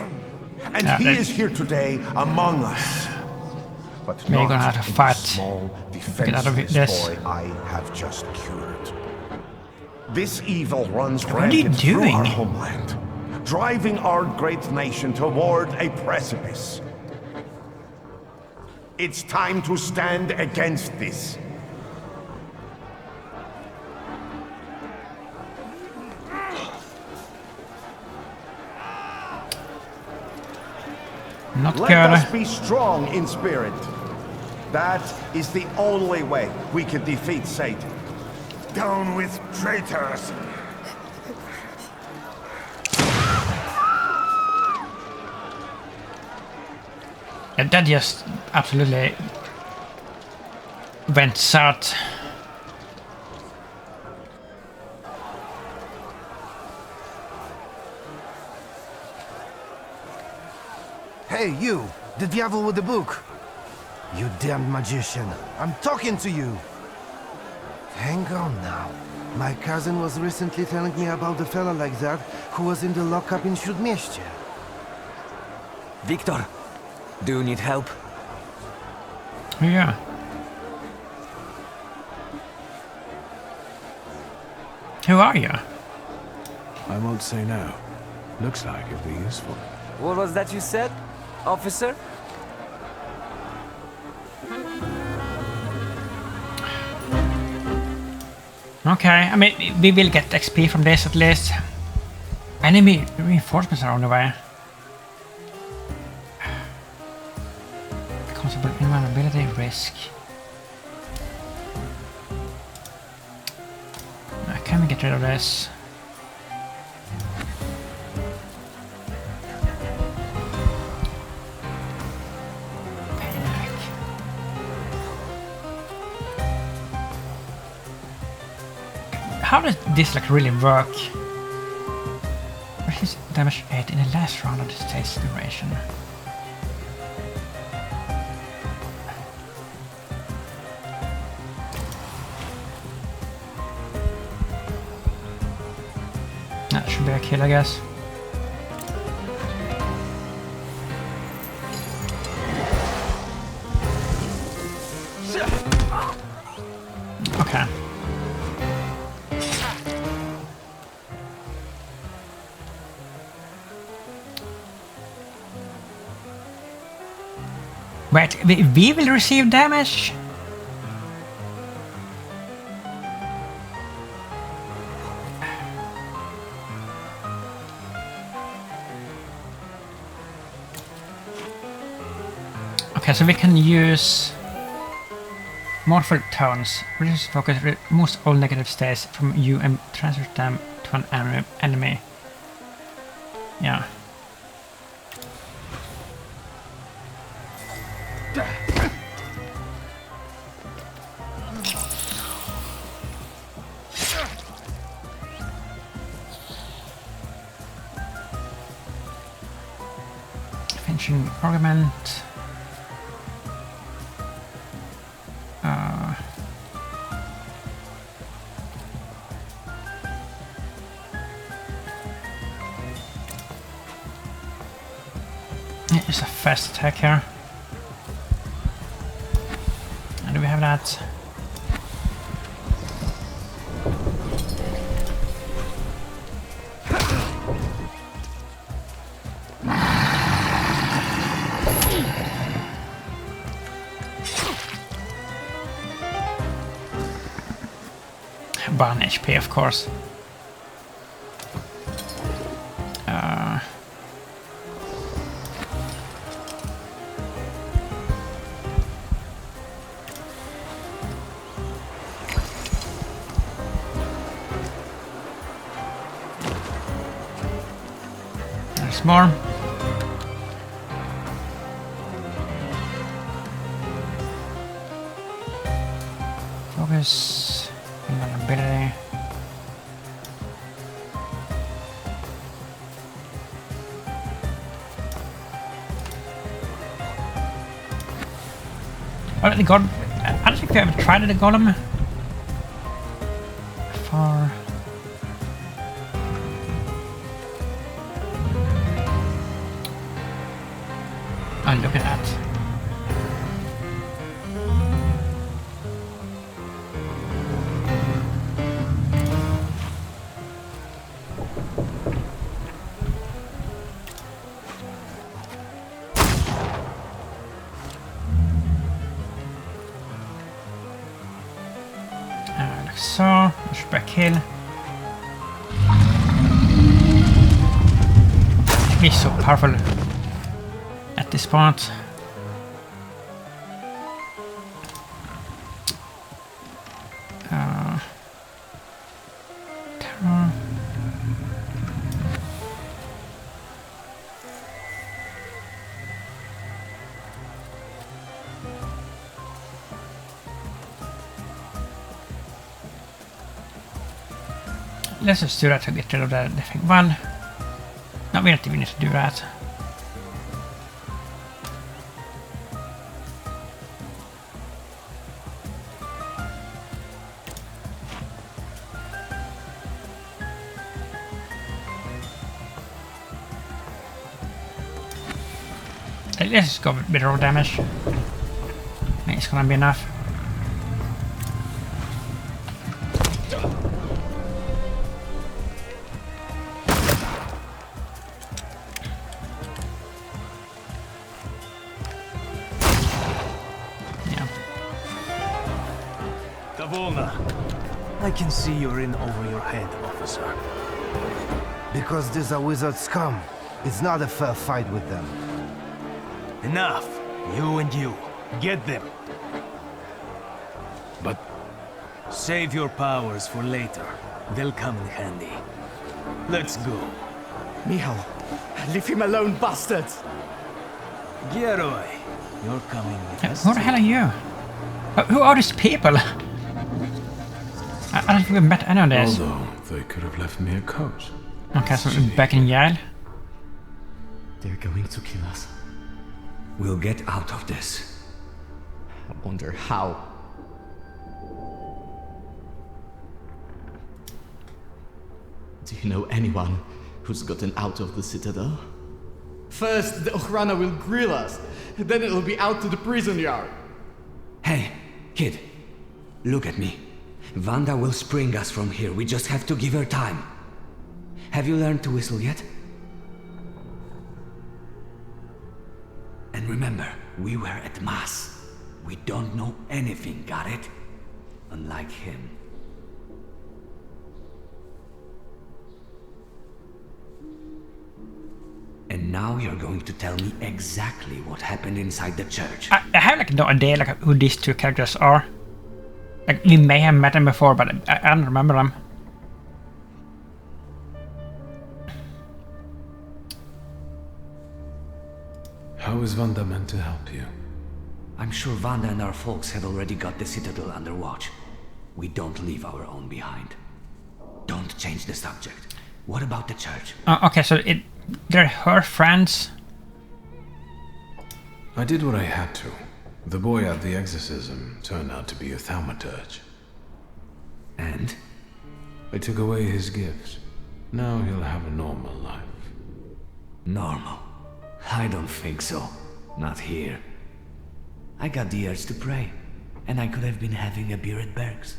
and he is here today among us. But We're not gonna have to in the fight small, to get out of defenseless this. boy I have just cured. This evil runs What are you rampant through our doing? homeland, driving our great nation toward a precipice. It's time to stand against this. Not Let good. us be strong in spirit. That is the only way we can defeat Satan. Down with traitors! And that just absolutely went south. Hey, you! The devil with the book! You damned magician! I'm talking to you! Hang on now. My cousin was recently telling me about a fella like that who was in the lockup in Śródmieście. Victor, do you need help? Yeah. Who are you? I won't say no. Looks like it'd be useful. What was that you said, officer? Okay, I mean, we will get XP from this at least. Enemy reinforcements are on the way. Constable invulnerability risk. Can we get rid of this? How does this like really work? What is damage 8 in the last round of the state's duration? That should be a kill, I guess. Okay. Wait, we will receive damage? Okay, so we can use morphle tones. Reduce focus, removes all negative states from you and transfer them to an enemy. Yeah. Finishing argument. It's a fast attack here. And do we have that? One HP, of course. There's more. Focus. Invulnerability. Oh, the golem. I don't think we ever tried the golem. For. Oh, look at that. Like so, push back kill. He's so powerful at this point. let's just do that to get rid of the thing. One. No, we don't even need to do that. Let's just go with a bit of damage. It's gonna be enough. I can see you're in over your head, officer. Because these are wizard scum. It's not a fair fight with them. Enough. You and you. Get them. But... Save your powers for later. They'll come in handy. Let's go. Michal, leave him alone, bastards! Geroy, you're coming with us. Who the hell are you? Who are these people? I don't think we've met any of this. Although they could have left me a coat. Okay, so we're back in jail. They're going to kill us. We'll get out of this. I wonder how. Do you know anyone who's gotten out of the Citadel? First, the Ochrana will grill us. Then it'll be out to the prison yard. Hey, kid. Look at me. Wanda will spring us from here. We just have to give her time. Have you learned to whistle yet? And remember, we were at Mass. We don't know anything, got it? Unlike him. And now you're going to tell me exactly what happened inside the church. I have like no idea like who these two characters are. Like we may have met them before, but I don't remember them. How is Wanda meant to help you? I'm sure Wanda and our folks have already got the Citadel under watch. We don't leave our own behind. Don't change the subject. What about the church? Okay, so they're her friends. I did what I had to. The boy at the exorcism turned out to be a Thaumaturge. And? I took away his gift. Now he'll have a normal life. Normal? I don't think so. Not here. I got the urge to pray, and I could have been having a beer at Berg's.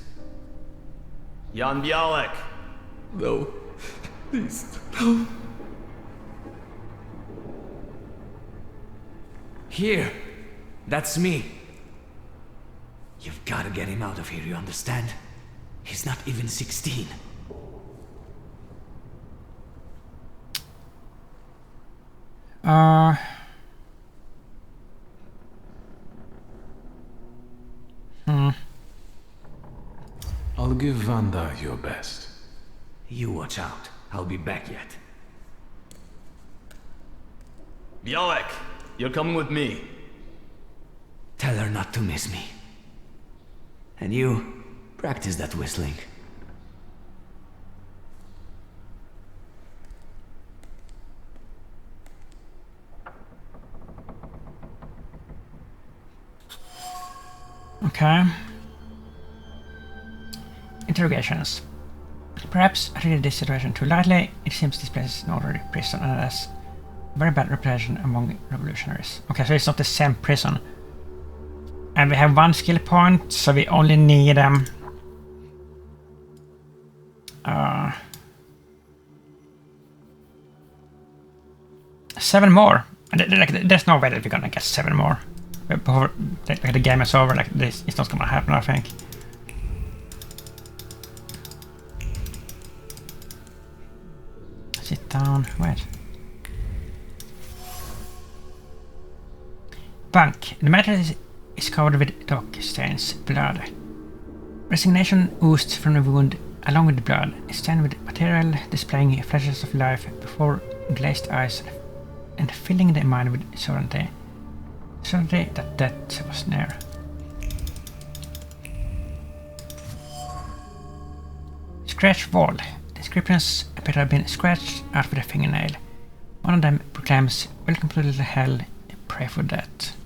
Jan Bialek! No. Please, no. Here! That's me. You've got to get him out of here, you understand? He's not even 16. I'll give Wanda your best. You watch out. I'll be back yet. Bialek, you're coming with me. Tell her not to miss me. And you, practice that whistling. Okay. Interrogations. Perhaps I treated this situation too lightly. It seems this place is an orderly prison and has very bad reputation among revolutionaries. Okay, so it's not the same prison. And we have one skill point, so we only need 7 more. And there's no way that we're gonna get 7 more. Before the game is over, like this, it's not gonna happen, I think. Sit down, wait. Bunk. The matter is covered with dog stains, blood. Resignation oozed from the wound along with the blood. It's stained with material displaying flashes of life before glazed eyes and filling the mind with certainty. Certainty that death was near. Scratch wall. inscriptions appear to have been scratched out with a fingernail. One of them proclaims, "Welcome to little hell, pray for death."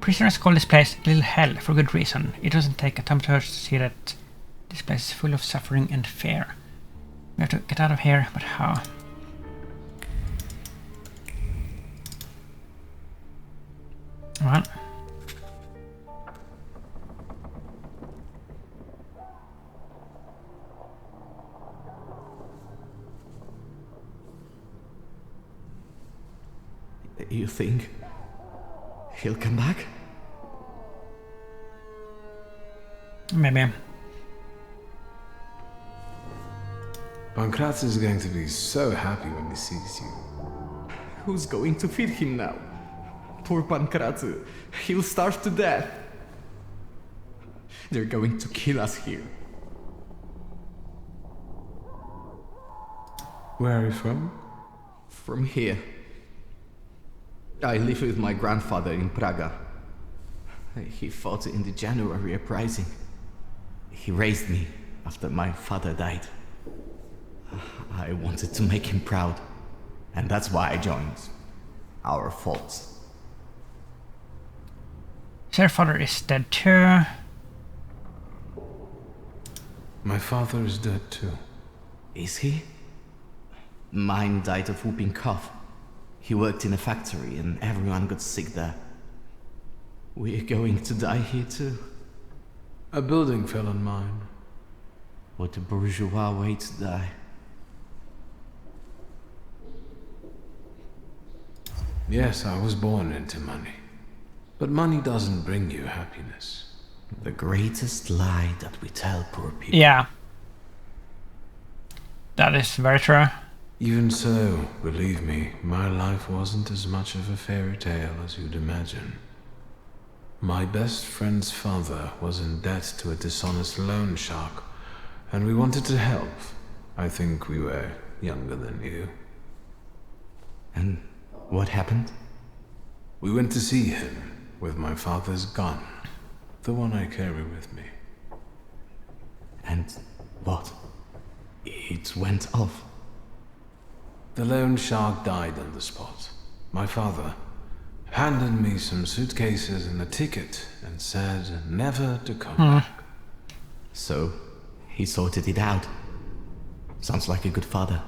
Prisoners call this place Little Hell for good reason. It doesn't take a thaumaturge to see that this place is full of suffering and fear. We have to get out of here, but how? Well. You think he'll come back? Maybe. Pankraz is going to be so happy when he sees you. Who's going to feed him now? Poor Pankraz. He'll starve to death. They're going to kill us here. Where are you from? From here. I live with my grandfather in Praga. He fought in the January uprising. He raised me after my father died. I wanted to make him proud, and that's why I joined our folks. Your father is dead too. My father is dead too. Is he? Mine died of whooping cough. He worked in a factory and everyone got sick there. We're going to die here too. A building fell on mine. What a bourgeois way to die. Yes, I was born into money. But money doesn't bring you happiness. The greatest lie that we tell poor people. Yeah. That is very true. Even so, believe me, my life wasn't as much of a fairy tale as you'd imagine. My best friend's father was in debt to a dishonest loan shark, and we wanted to help. I think we were younger than you. And what happened? We went to see him with my father's gun, the one I carry with me. And what? It went off. The loan shark died on the spot. My father handed me some suitcases and a ticket and said never to come back. So, he sorted it out. Sounds like a good father.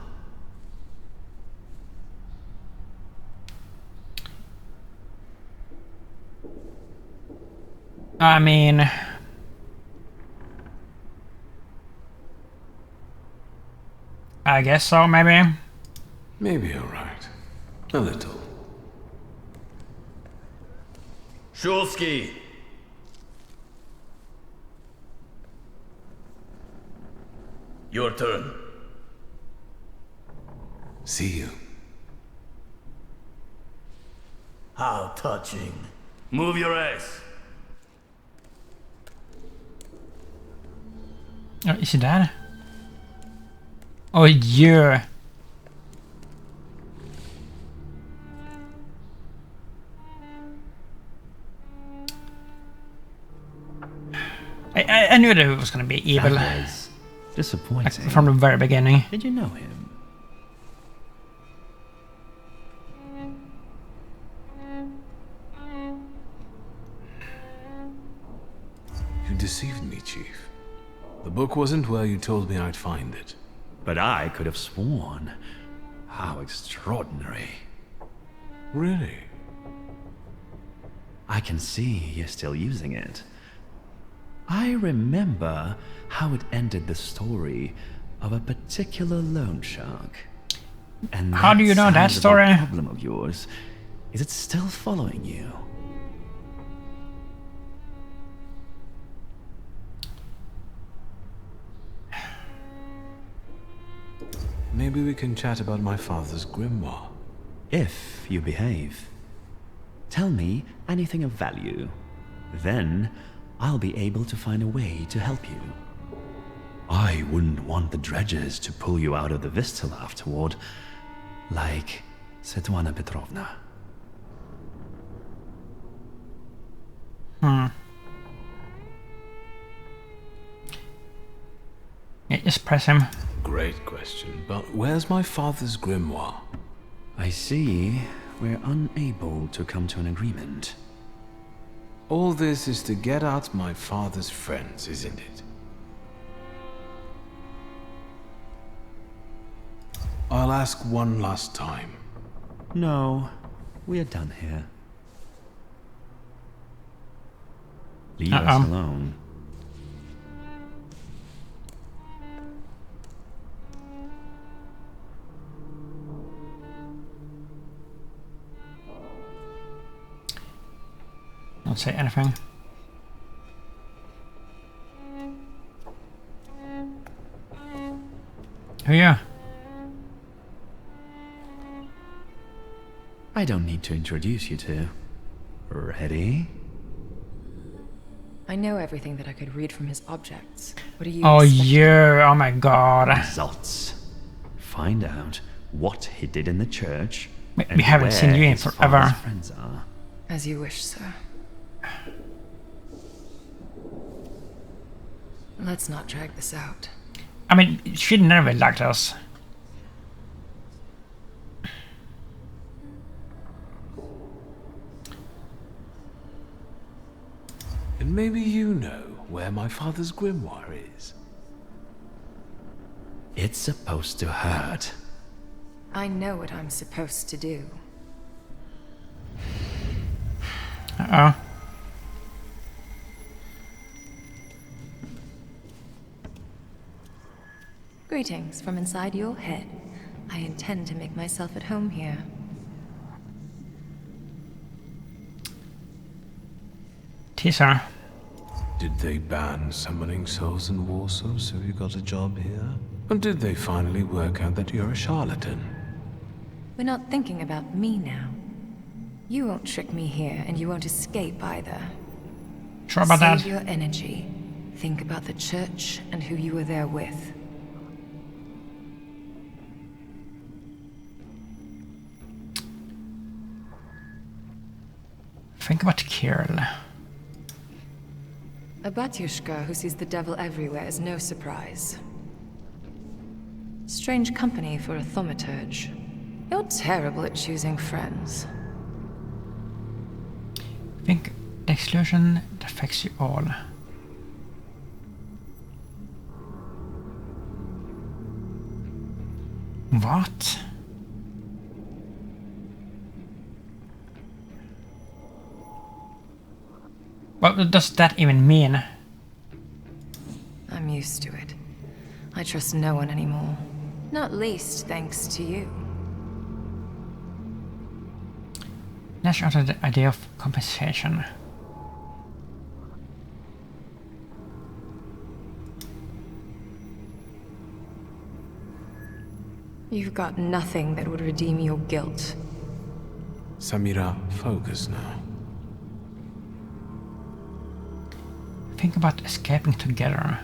I mean... I guess so, maybe. Maybe you're right. A little. Shulsky! Your turn. See you. How touching. Move your ass. Oh, is he dead? Oh, yeah. I knew that it was going to be evil. That was disappointing. Like, from the very beginning. Did you know him? You deceived me, Chief. The book wasn't where you told me I'd find it. But I could have sworn. How extraordinary. Really? I can see you're still using it. I remember how it ended the story of a particular loan shark. And how do you know that story? A problem of yours. Is it still following you? Maybe we can chat about my father's grimoire. If you behave. Tell me anything of value. Then I'll be able to find a way to help you. I wouldn't want the dredges to pull you out of the Vistula afterward, like Svetlana Petrovna. Just press him. Great question, but where's my father's grimoire? I see we're unable to come to an agreement. All this is to get at my father's friends, isn't it? I'll ask one last time. No, we are done here. Leave us alone. Don't say anything. Who are you? I don't need to introduce you to. Ready? I know everything that I could read from his objects. What do you Oh expect? yeah, oh my god. Results. Find out what he did in the church. We haven't seen you in his forever. father's friends are. As you wish, sir. Let's not drag this out. I mean, she never liked us. And maybe you know where my father's grimoire is. It's supposed to hurt. I know what I'm supposed to do. Uh-oh. Greetings from inside your head. I intend to make myself at home here. Teaser. Did they ban summoning souls in Warsaw so you got a job here? Or did they finally work out that you're a charlatan? We're not thinking about me now. You won't trick me here, and you won't escape either. Sure about that? Save your energy. Think about the church and who you were there with. Think about Kirill. A batyushka who sees the devil everywhere is no surprise. Strange company for a thaumaturge. You're terrible at choosing friends. Think the exclusion that affects you all. What? What does that even mean? I'm used to it. I trust no one anymore. Not least thanks to you. Lash out of the idea of compensation. You've got nothing that would redeem your guilt. Samira, focus now. Think about escaping together.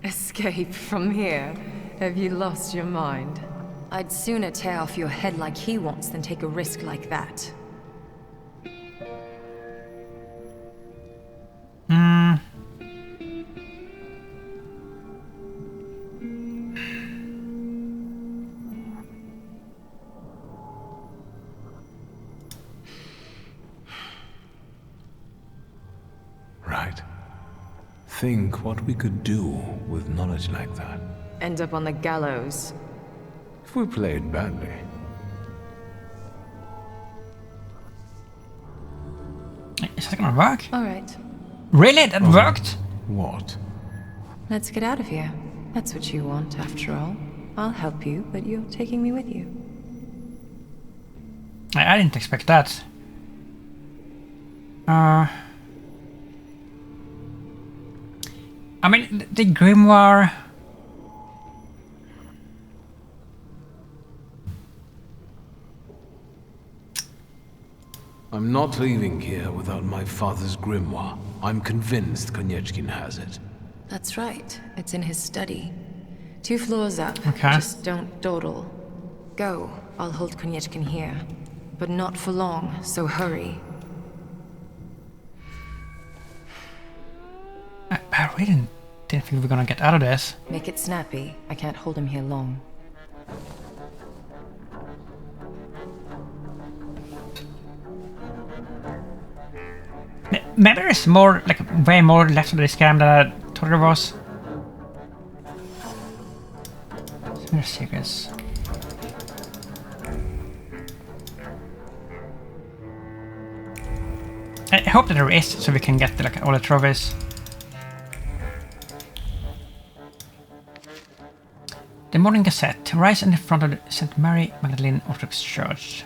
Escape from here? Have you lost your mind? I'd sooner tear off your head like he wants than take a risk like that. Right. Think what we could do with knowledge like that. End up on the gallows. If we played badly. Is that gonna work? All right. Really? That worked? What? Let's get out of here. That's what you want, after all. I'll help you, but you're taking me with you. I didn't expect that. I mean, the grimoire... I'm not leaving here without my father's grimoire. I'm convinced Konieczkin has it. That's right. It's in his study. 2 floors up. Okay. Just don't dawdle. Go. I'll hold Konieczkin here. But not for long, so hurry. Bear really didn't think we were gonna get out of this. Make it snappy. I can't hold him here long. Maybe there's more, like, way more left of this game than I thought there was. Some secrets. I hope that there is, so we can get like all the trophies. The Morning Gazette. Rise in the front of the St. Mary Magdalene Orthodox Church.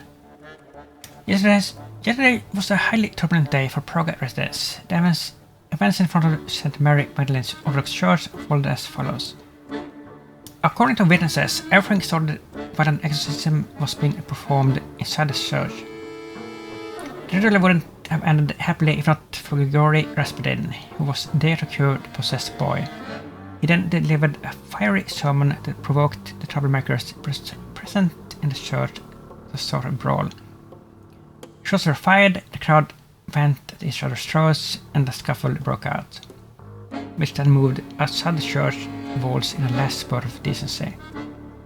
Yesterday was a highly turbulent day for Prague residents. The events in front of St. Mary Magdalene Orthodox Church followed as follows. According to witnesses, everything started when an exorcism was being performed inside the church. The ritual wouldn't have ended happily if not for Grigory Rasputin, who was there to cure the possessed boy. He then delivered a fiery sermon that provoked the troublemakers present in the church to start a brawl. Shots were fired, the crowd went at each other's throats, and the scuffle broke out, which then moved outside the church walls in a last spurt of decency.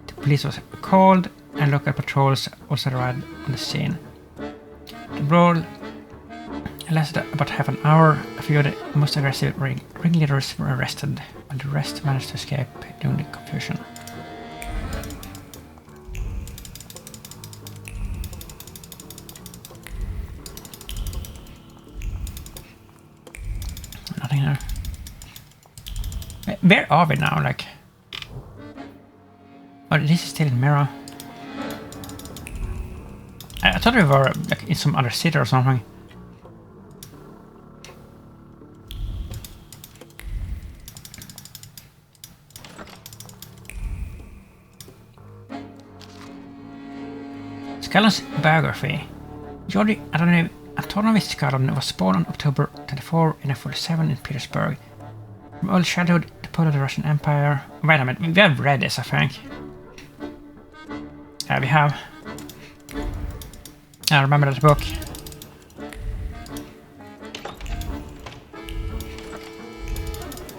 The police was called, and local patrols also arrived on the scene. The brawl lasted about half an hour. A few of the most aggressive ringleaders were arrested, while the rest managed to escape during the confusion. Nothing there. Where are we now? Like, oh, this is still in Mirror. I thought we were like in some other city or something. Scanlon's biography. Georgi Antonovich Scanlon was born on October 24 in 1947 in Petersburg. From early childhood, the pull of the Russian Empire. Wait a minute, we have read this, I think. Yeah, we have. I remember that book.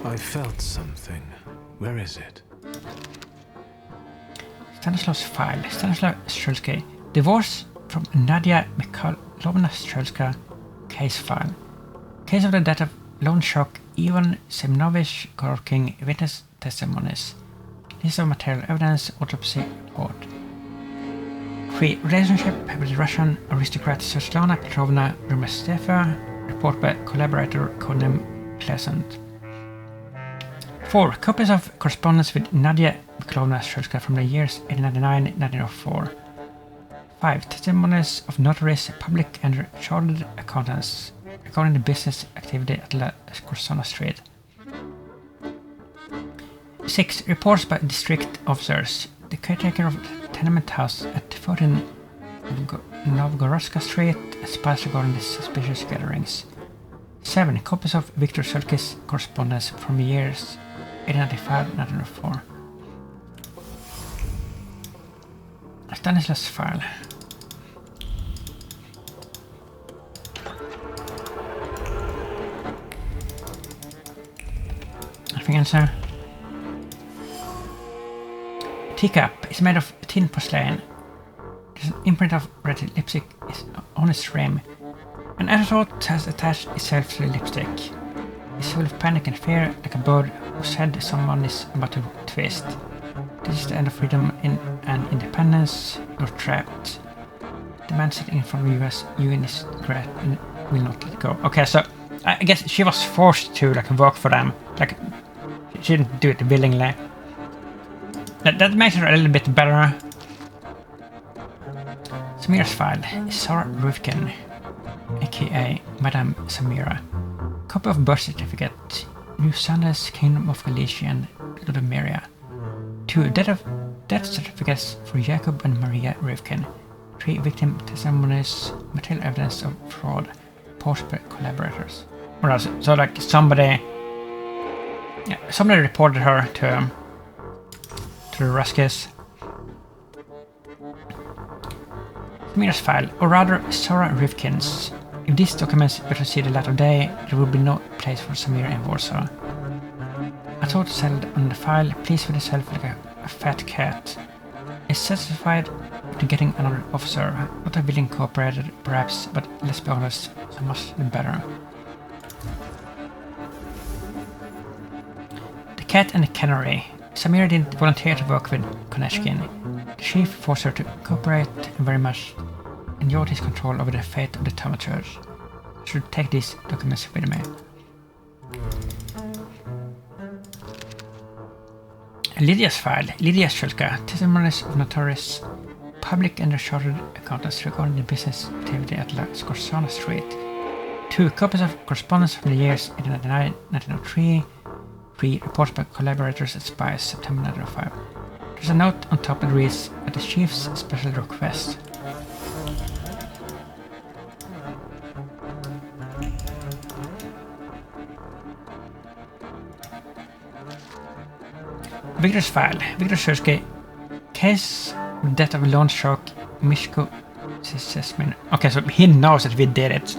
I felt something. Where is it? Stanislav's file. Stanislav Strelski. Divorce from Nadia Mikhailovna Strelska. Case file. Case of the death of Lone Shock Ivan Semyonovich Gorkin. Witness testimonies. List of material evidence. Autopsy report. 3. Relationship with the Russian aristocrat Svetlana Petrovna Rumesteva. Report by collaborator codename Pleasant. 4. Copies of correspondence with Nadia Mikhailovna Strelska from the years 1899-1904. 5. Testimonies of notaries, public and chartered accountants regarding the business activity at La Corsana Street. 6. Reports by district officers. The caretaker of the tenement house at 14 Novgorodska Street and spies regarding the suspicious gatherings. 7. Copies of Viktor Sulky's correspondence from the years 1895-1904. Stanislav's file. Anything else there? Teacup is made of tin porcelain. There's an imprint of red lipstick on its rim. An afterthought has attached itself to the lipstick. It's full of panic and fear, like a bird whose head someone is about to twist. This is the end of freedom and independence. You're trapped. The man sitting in front of you in his regret and will not let go. Okay, so I guess she was forced to like work for them. Like she didn't do it willingly. That makes her a little bit better. Samira's file is Sarah Rivkin, aka Madame Samira. Copy of birth certificate, New Sanders, Kingdom of Galicia and Ludomeria. 2. Death certificates for Jacob and Maria Rivkin. 3. Victim testimonies, material evidence of fraud, post by collaborators. Or so like somebody reported her to the Ruskies. Samira's file, or rather Sarah Rivkin's. If these documents were to see the light of day, there would be no place for Samira in Warsaw. thought said on the file, please with yourself like a fat cat. Is satisfied with getting another officer, not a willing cooperator perhaps, but let's be honest, so much the better. The cat and the canary. Samira didn't volunteer to work with Konechkin. The chief forced her to cooperate and very much enjoyed his control over the fate of the Thaumaturge. I should take these documents with me. Lydia's file. Lydia Shulka. Testimonies of notorious public and chartered accountants regarding the business activity at La Scorsana Street. 2 copies of correspondence from the years 1899, 1903. 3 reports by collaborators at Spies, September 1905. There's a note on top that reads, at the chief's special request. Victor's file. Victor Shursky. Case of death of a loan shark, Mishko Sesmin. Okay, so he knows that we did it.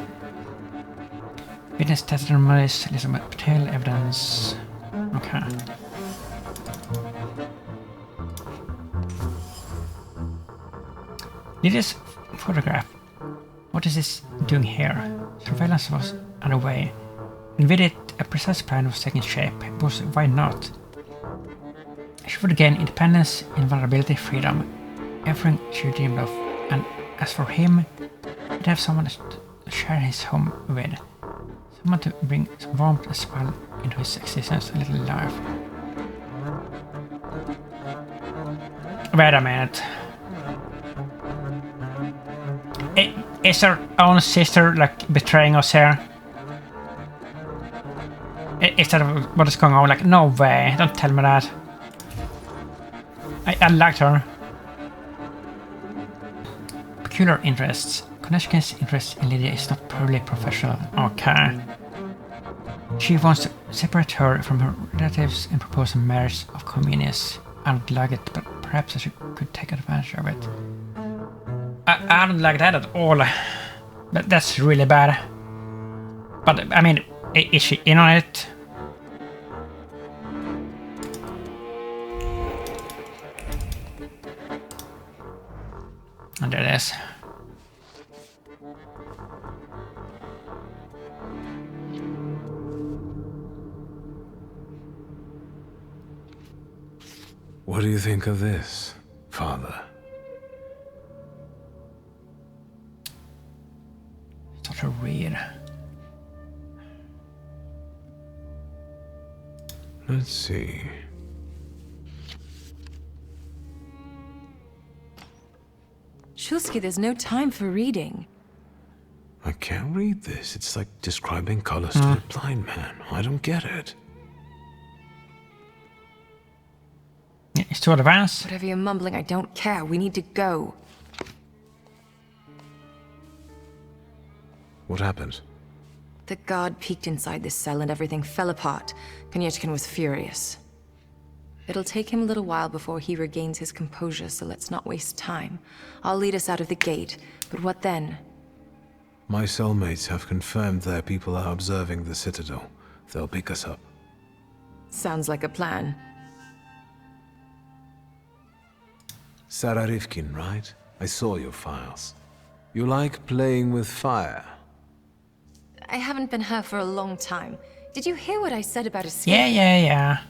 Witness testimonies, Elizabeth Patel, evidence. Okay. Lydia's photograph. What is this doing here? Surveillance was underway, and with it a precise plan was taking shape. Because why not? She would gain independence, invulnerability, freedom, everything she dreamed of. And as for him, he'd have someone to share his home with, someone to bring some warmth and smile into his existence, a little life. Wait a minute. Is our own sister like betraying us here? Is that what is going on? Like, no way, don't tell me that. I liked her. Peculiar interests. Konechkin's interest in Lydia is not purely professional. Okay. She wants to separate her from her relatives and propose a marriage of convenience. I don't like it, but perhaps I could take advantage of it. I don't like that at all. That's really bad. But, I mean, is she in on it? And there it is. What do you think of this, Father? Such a read. Let's see. Shulsky, there's no time for reading. I can't read this. It's like describing colors to a blind man. I don't get it. It's too advanced. Whatever you're mumbling, I don't care. We need to go. What happened? The guard peeked inside this cell and everything fell apart. Konechkin was furious. It'll take him a little while before he regains his composure, so let's not waste time. I'll lead us out of the gate, but what then? My cellmates have confirmed their people are observing the Citadel. They'll pick us up. Sounds like a plan. Sarah Rivkin, right? I saw your files. You like playing with fire? I haven't been her for a long time. Did you hear what I said about escape? Yeah.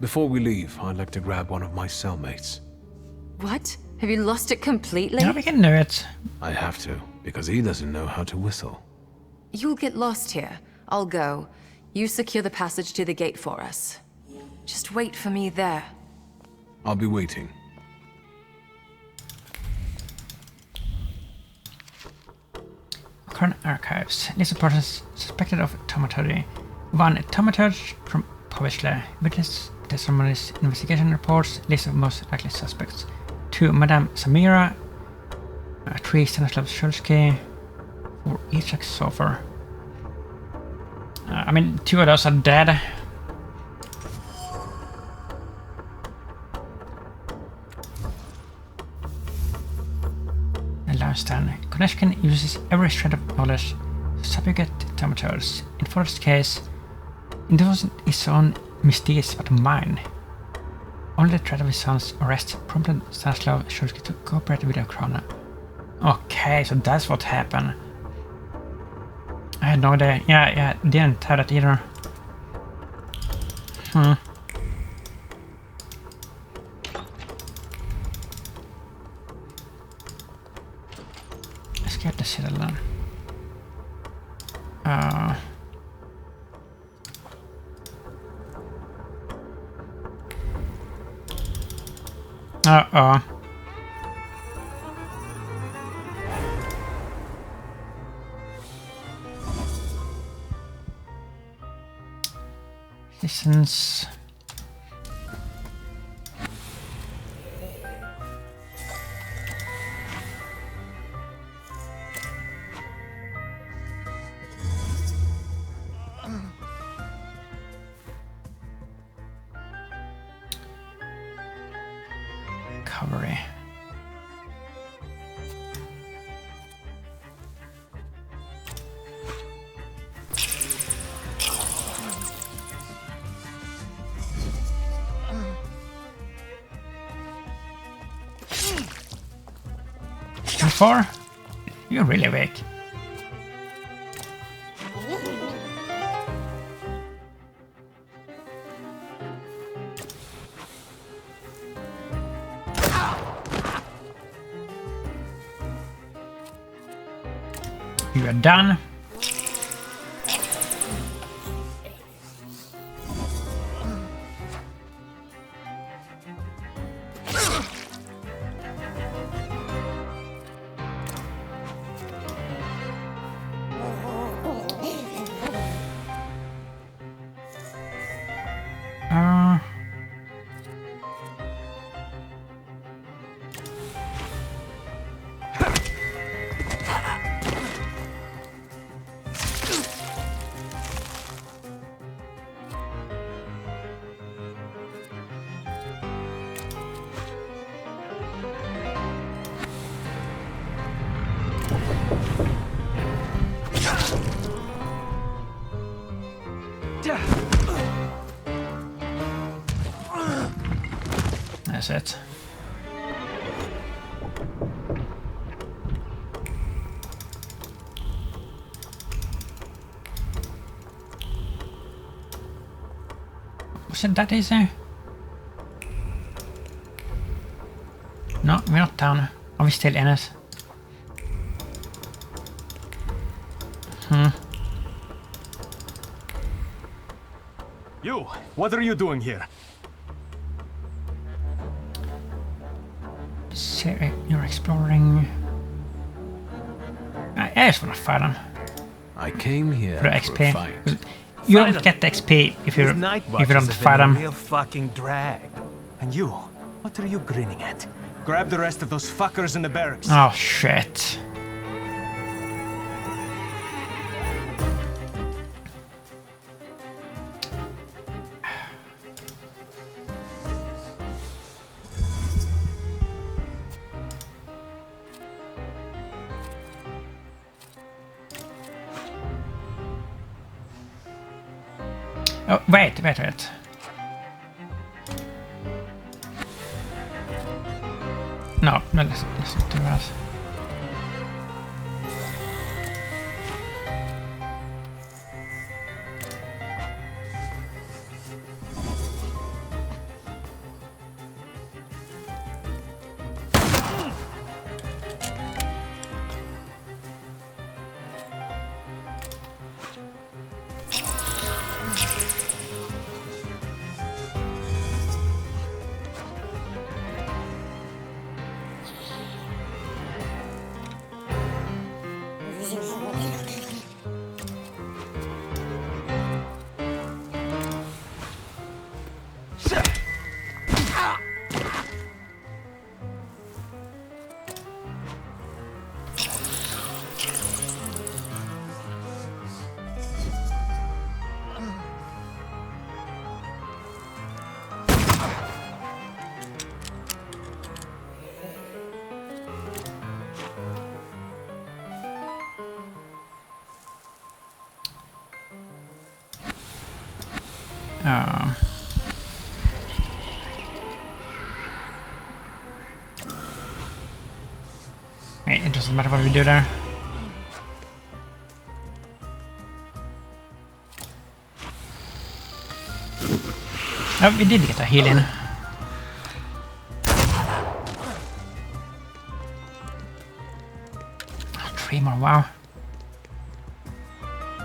Before we leave, I'd like to grab one of my cellmates. What? Have you lost it completely? Yeah, we can do it. I have to, because he doesn't know how to whistle. You'll get lost here. I'll go. You secure the passage to the gate for us. Just wait for me there. I'll be waiting. Current archives. List of persons suspected of Thaumaturge. 1. Thaumaturge from Povishle. Witness testimonies, investigation reports, list of most likely suspects. 2. Madame Samira. 3. Stanislav Shulsky. 4. Itzhak Sofer. I mean, 2 of those are dead. Last stand. Konechkin uses every shred of knowledge to subjugate Thaumaturge. In first case, it wasn't his own misdeeds but mine. Only the threat of his son's arrest prompted Stanislav Shulsky to cooperate with the Krona. Okay, so that's what happened. I had no idea. Yeah, didn't have that either. Let's get the citadel then. Uh-oh. Distance. Recovery. Far? You're really weak. You are done. That's it. Was it that easy? No, we're not down. Are we still in it? You! What are you doing here? You're exploring. I just wanna fight him. I came here for the for XP. a fight. You don't get the XP if you don't fight him. Real fucking drag. And you, what are you grinning at? Grab the rest of those fuckers in the barracks. Oh shit. Oh, wait. No, let's do that. It doesn't matter what we do there. Oh, we did get a heal in. 3 more, wow.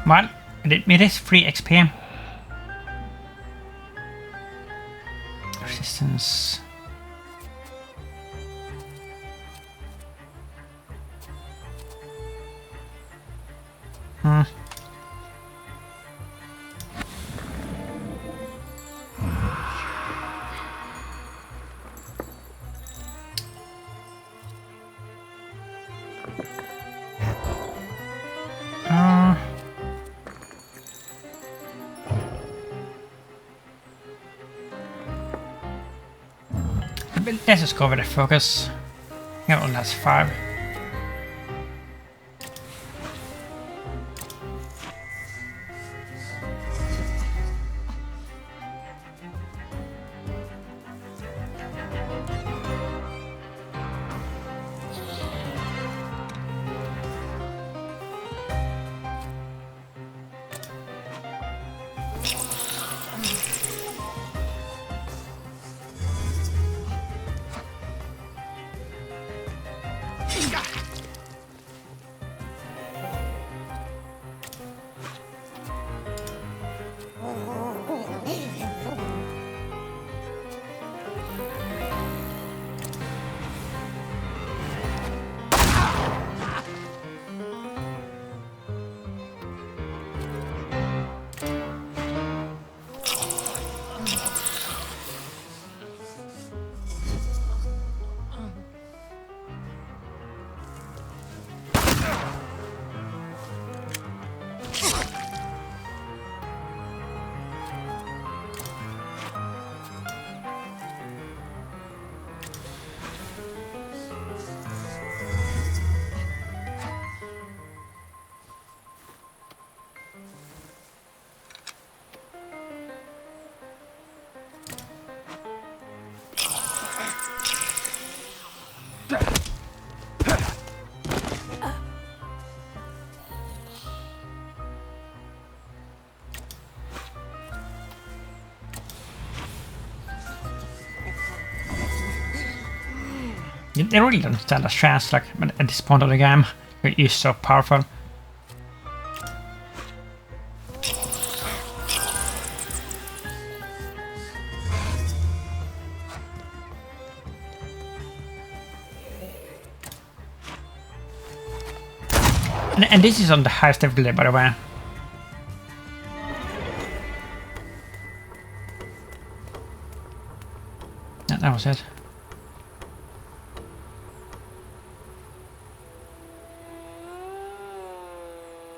Well, it is free XP. Resistance. Let's just go with the focus. It only has 5. They really don't stand a chance, like, at this point of the game. It is so powerful. And this is on the highest difficulty, by the way. That was it.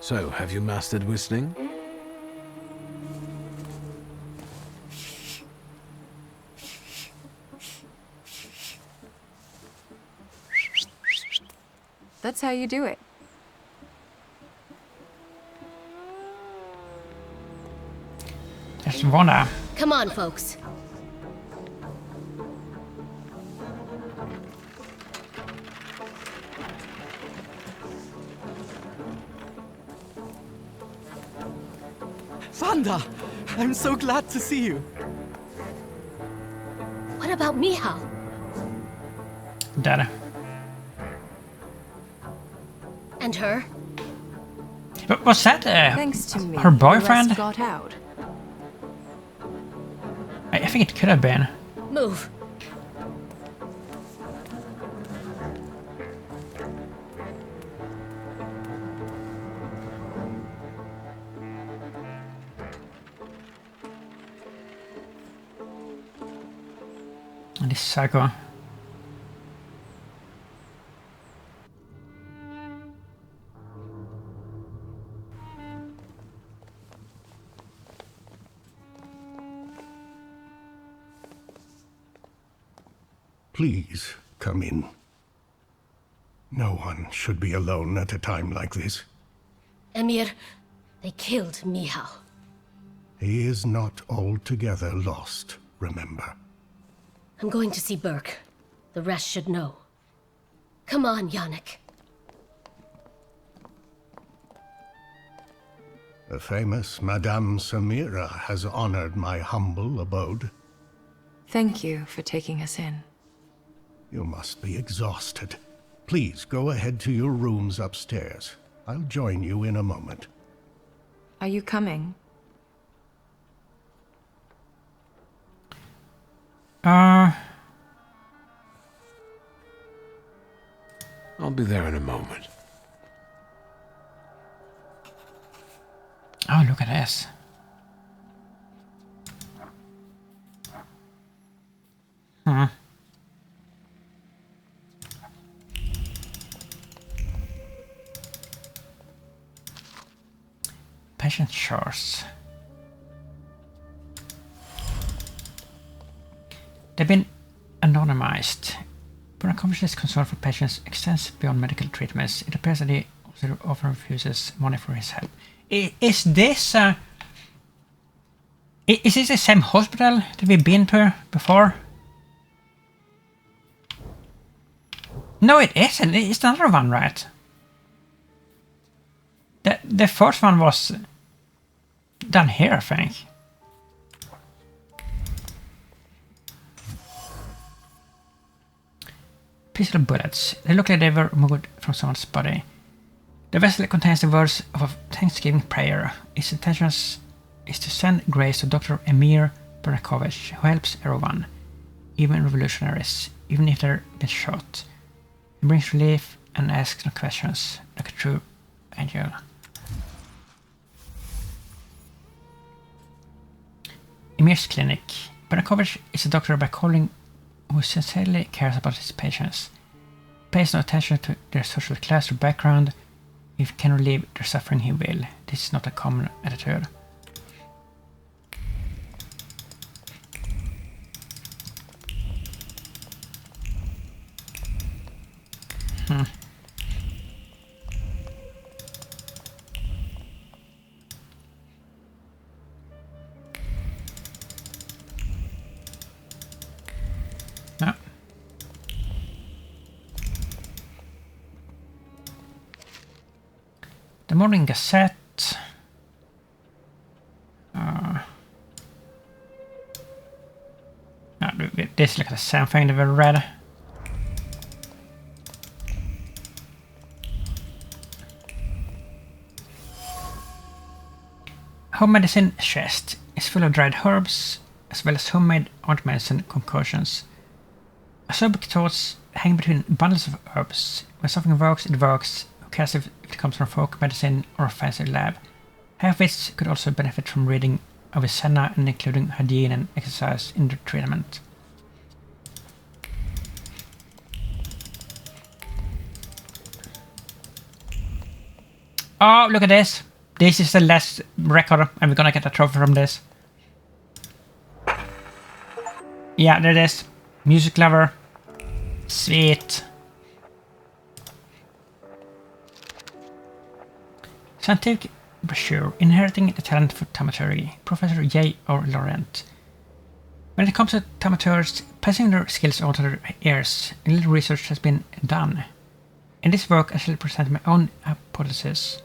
So, have you mastered whistling? That's how you do it. There's one. Come on, folks. Vanda! I'm so glad to see you. What about Michał? Dead. And her? But was that Thanks to me, her boyfriend? the rest got out. I think it could have been. Move. This psycho. Please, come in. No one should be alone at a time like this. Emir, they killed Michał. He is not altogether lost, remember. I'm going to see Burke. The rest should know. Come on, Yannick. The famous Madame Samira has honored my humble abode. Thank you for taking us in. You must be exhausted. Please go ahead to your rooms upstairs. I'll join you in a moment. Are you coming? I'll be there in a moment. Oh, look at this. Patient charts. They've been anonymized. But unconscious concern for patients extends beyond medical treatments. It appears that he also often refuses money for his help. Is this is this the same hospital that we've been to before? No, it isn't. It's another one, right? The first one was done here, I think. Pistol bullets. They look like they were removed from someone's body. The vessel contains the words of a Thanksgiving prayer. Its intention is to send grace to Dr. Emir Bernakovich, who helps everyone, even revolutionaries, even if they're been shot. He brings relief and asks no questions, like a true angel. Emir's clinic. Bernakovich is a doctor by calling who sincerely cares about his patients. He pays no attention to their social class or background. If he can relieve their suffering, he will. This is not a common attitude. No. The Morning Gazette. This is like the same thing that we read. Home medicine chest is full of dried herbs, as well as homemade ointments and concoctions. Acerbic thoughts hang between bundles of herbs. When something works, it works. Who cares if it comes from folk medicine or a fancy lab? Half-wits could also benefit from reading Avicenna and including hygiene and exercise in the treatment. Oh, look at this! This is the last record, and we're gonna get a trophy from this. Yeah, there it is. Music lover. Sweet. Scientific brochure. Inheriting the talent for thaumaturgy. Professor J. R. Laurent. When it comes to thaumaturges, passing their skills on to their ears, a little research has been done. In this work, I shall present my own hypothesis.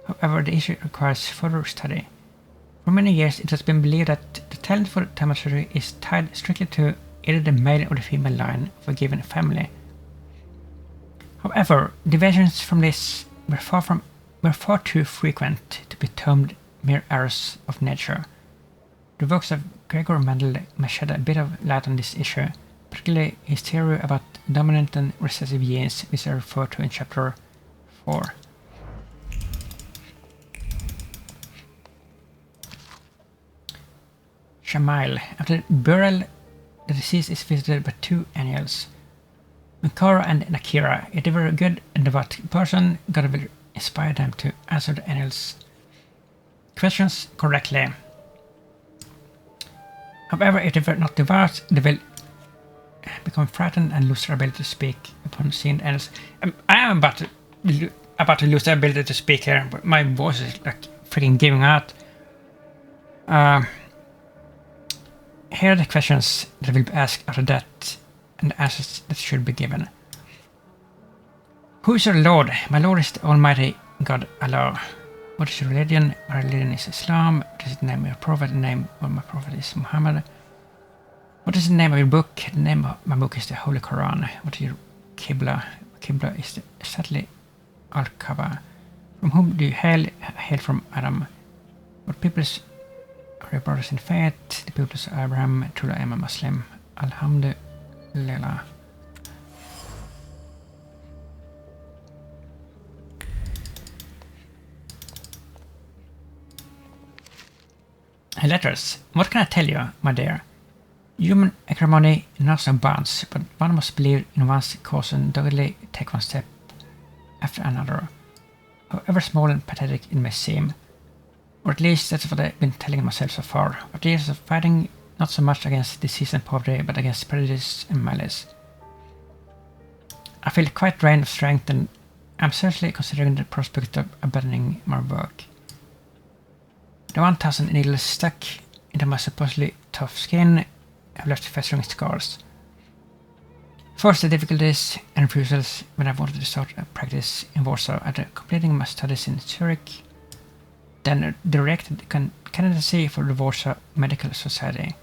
However, the issue requires further study. For many years, it has been believed that the talent for thaumaturgy is tied strictly to either the male or the female line of a given family. However, deviations from this were far too frequent to be termed mere errors of nature. The works of Gregor Mendel may shed a bit of light on this issue, particularly his theory about dominant and recessive genes, which I refer to in chapter 4. Shamail. After burial, the deceased is visited by two angels, Mikara and Nakira. If they were a good and devout person, God will inspire them to answer the angels' questions correctly. However, if they were not devout, they will become frightened and lose their ability to speak upon seeing the angels. I am about to lose the ability to speak here, but my voice is like freaking giving out. Here are the questions that will be asked after that, and the answers that should be given. Who is your Lord? My Lord is the Almighty God Allah. What is your religion? My religion is Islam. What is the name of your prophet? The name of my prophet is Muhammad. What is the name of your book? The name of my book is the Holy Quran. What is your Qibla? Qibla is exactly Al-Kaaba. From whom do you hail? Hail from Adam. What peoples are your brothers in faith? The peoples of Abraham. Truly I am a Muslim. Alhamdulillah. Letters. What can I tell you, my dear? Human acrimony knows no bounds, but one must believe in one's cause and doggedly take one step after another, however small and pathetic it may seem. Or at least that's what I've been telling myself so far. But years of fighting not so much against disease and poverty, but against prejudice and malice. I feel quite drained of strength, and I'm seriously considering the prospect of abandoning my work. The 1,000 needles stuck into my supposedly tough skin have left festering scars. First the difficulties and refusals when I wanted to start a practice in Warsaw after completing my studies in Zurich, then a direct candidacy for the Warsaw Medical Society,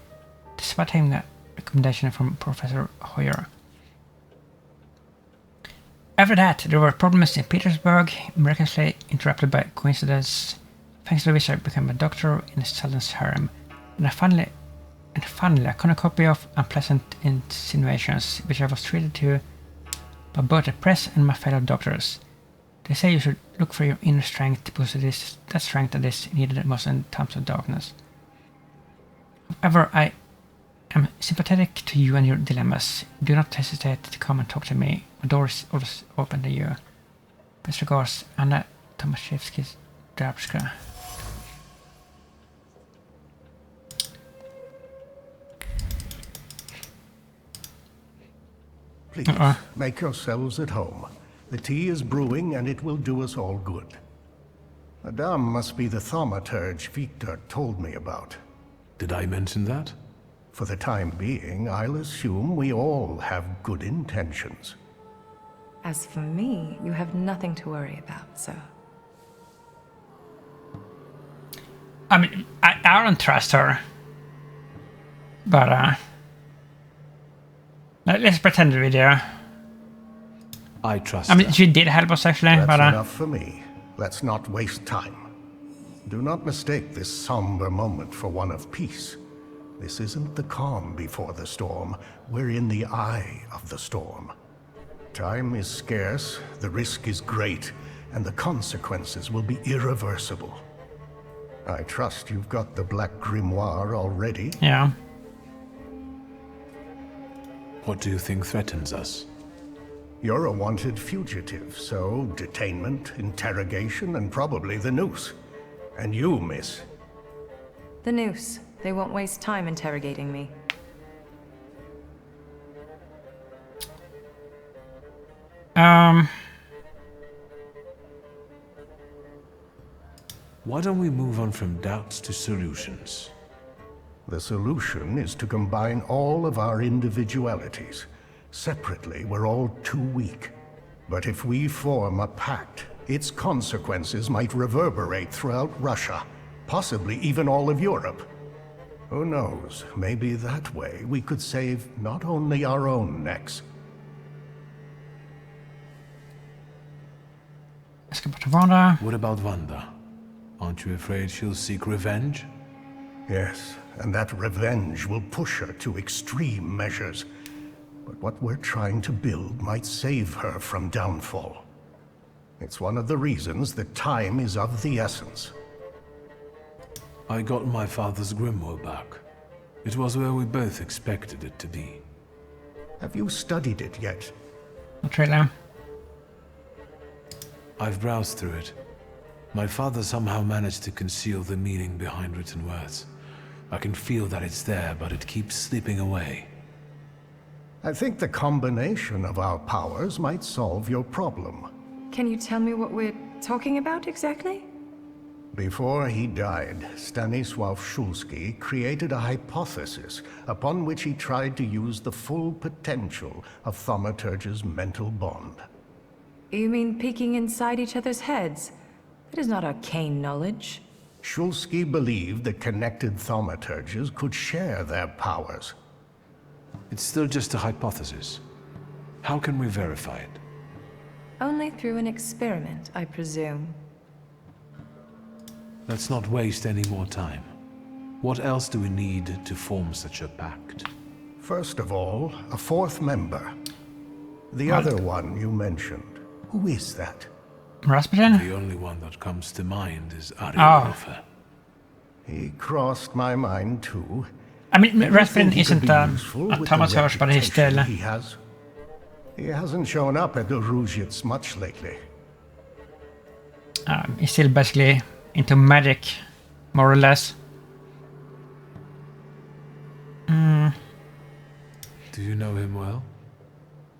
despite having a recommendation from Professor Hoyer. After that, there were problems in Petersburg, miraculously interrupted by coincidence, thanks to which I became a doctor in the Sultan's harem, and finally I got a copy of Unpleasant Insinuations, which I was treated to by both the press and my fellow doctors. They say you should look for your inner strength, because it is that strength that is needed the most in times of darkness. However, I am sympathetic to you and your dilemmas. Do not hesitate to come and talk to me. My door is always open to you. Best regards, Anna Thaumaturge's Drabska. Please, make yourselves at home. The tea is brewing and it will do us all good. Madame must be the Thaumaturge Victor told me about. Did I mention that? For the time being, I'll assume we all have good intentions. As for me, you have nothing to worry about, sir. I mean, I don't trust her. But, let's pretend we do. I trust her. I mean, she did help us actually, That's but... enough for me. Let's not waste time. Do not mistake this somber moment for one of peace. This isn't the calm before the storm. We're in the eye of the storm. Time is scarce, the risk is great, and the consequences will be irreversible. I trust you've got the Black Grimoire already? Yeah. What do you think threatens us? You're a wanted fugitive, so detainment, interrogation, and probably the noose. And you, miss? The noose. They won't waste time interrogating me. Why don't we move on from doubts to solutions? The solution is to combine all of our individualities. Separately, we're all too weak. But if we form a pact, its consequences might reverberate throughout Russia, possibly even all of Europe. Who knows, maybe that way we could save not only our own necks. What about Wanda? Aren't you afraid she'll seek revenge? Yes, and that revenge will push her to extreme measures. But what we're trying to build might save her from downfall. It's one of the reasons that time is of the essence. I got my father's grimoire back. It was where we both expected it to be. Have you studied it yet? Not really. I've browsed through it. My father somehow managed to conceal the meaning behind written words. I can feel that it's there, but it keeps slipping away. I think the combination of our powers might solve your problem. Can you tell me what we're talking about exactly? Before he died, Stanisław Szulski created a hypothesis upon which he tried to use the full potential of Thaumaturge's mental bond. You mean peeking inside each other's heads? That is not arcane knowledge. Szulski believed that connected Thaumaturges could share their powers. It's still just a hypothesis. How can we verify it? Only through an experiment, I presume. Let's not waste any more time. What else do we need to form such a pact? First of all, a fourth member. The other one you mentioned. Who is that? Rasputin? The only one that comes to mind is Ari Oh. Olof. He crossed my mind too. I mean, Everything Rasputin he could isn't be a useful with the Thaumaturge, but he's still... reputation He hasn't shown up at the Ruzhitz much lately. He's still basically into magic, more or less. Do you know him well?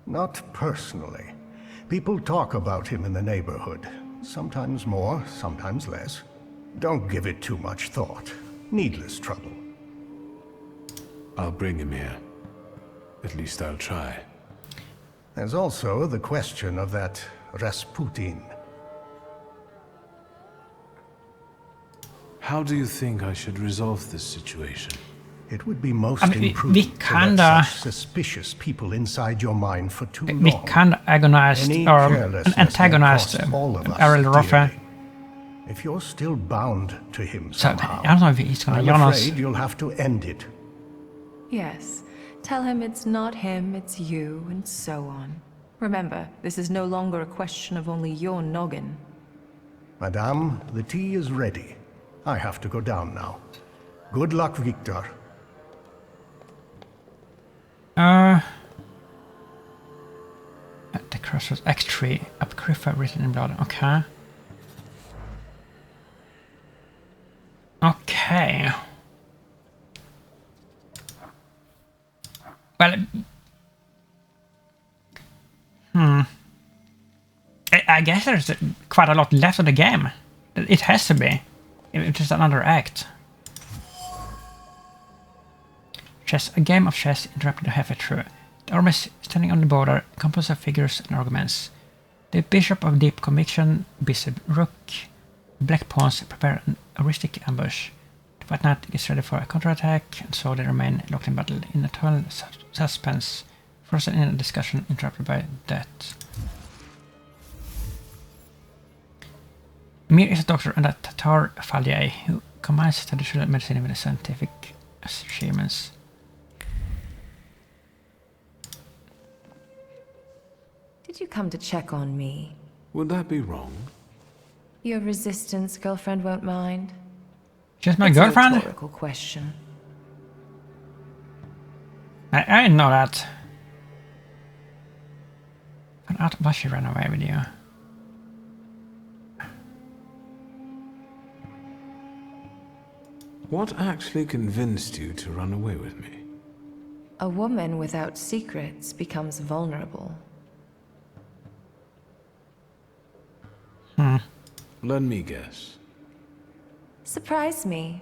Not personally. People talk about him in the neighborhood. Sometimes more, sometimes less. Don't give it too much thought. Needless trouble. I'll bring him here. At least I'll try. There's also the question of that Rasputin. How do you think I should resolve this situation? It would be most I mean, we imprudent to let kinda... such suspicious people inside your mind for too We long. kinda agonized, Any or carelessness may antagonized cost all of us Errol Roffe. dearly. If you're still bound to him So, somehow, I don't know if he's gonna I'm join us. afraid you'll have to end it. Yes. Tell him it's not him, it's you, and so on. Remember, this is no longer a question of only your noggin. Madame, the tea is ready. I have to go down now. Good luck, Victor. At the crossroads, X3, apocrypha written in blood. Okay. Okay. Well, I guess there's quite a lot left of the game. It has to be. It's just another act. Chess. A game of chess interrupted halfway through. The army is standing on the border, composed of figures and arguments. The Bishop of Deep Conviction, Bishop Rook, Black Pawns prepare an heuristic ambush. The White Knight gets ready for a counterattack, and so they remain locked in battle in eternal suspense, frozen in a discussion interrupted by death. Mir is a doctor and a Tatar Fallier who combines traditional medicine with scientific achievements. Did you come to check on me? Would that be wrong? Your resistance girlfriend won't mind. She's my It's girlfriend? a rhetorical question. I didn't know that. Found out why she ran away with you. What actually convinced you to run away with me? A woman without secrets becomes vulnerable. Let me guess. Surprise me.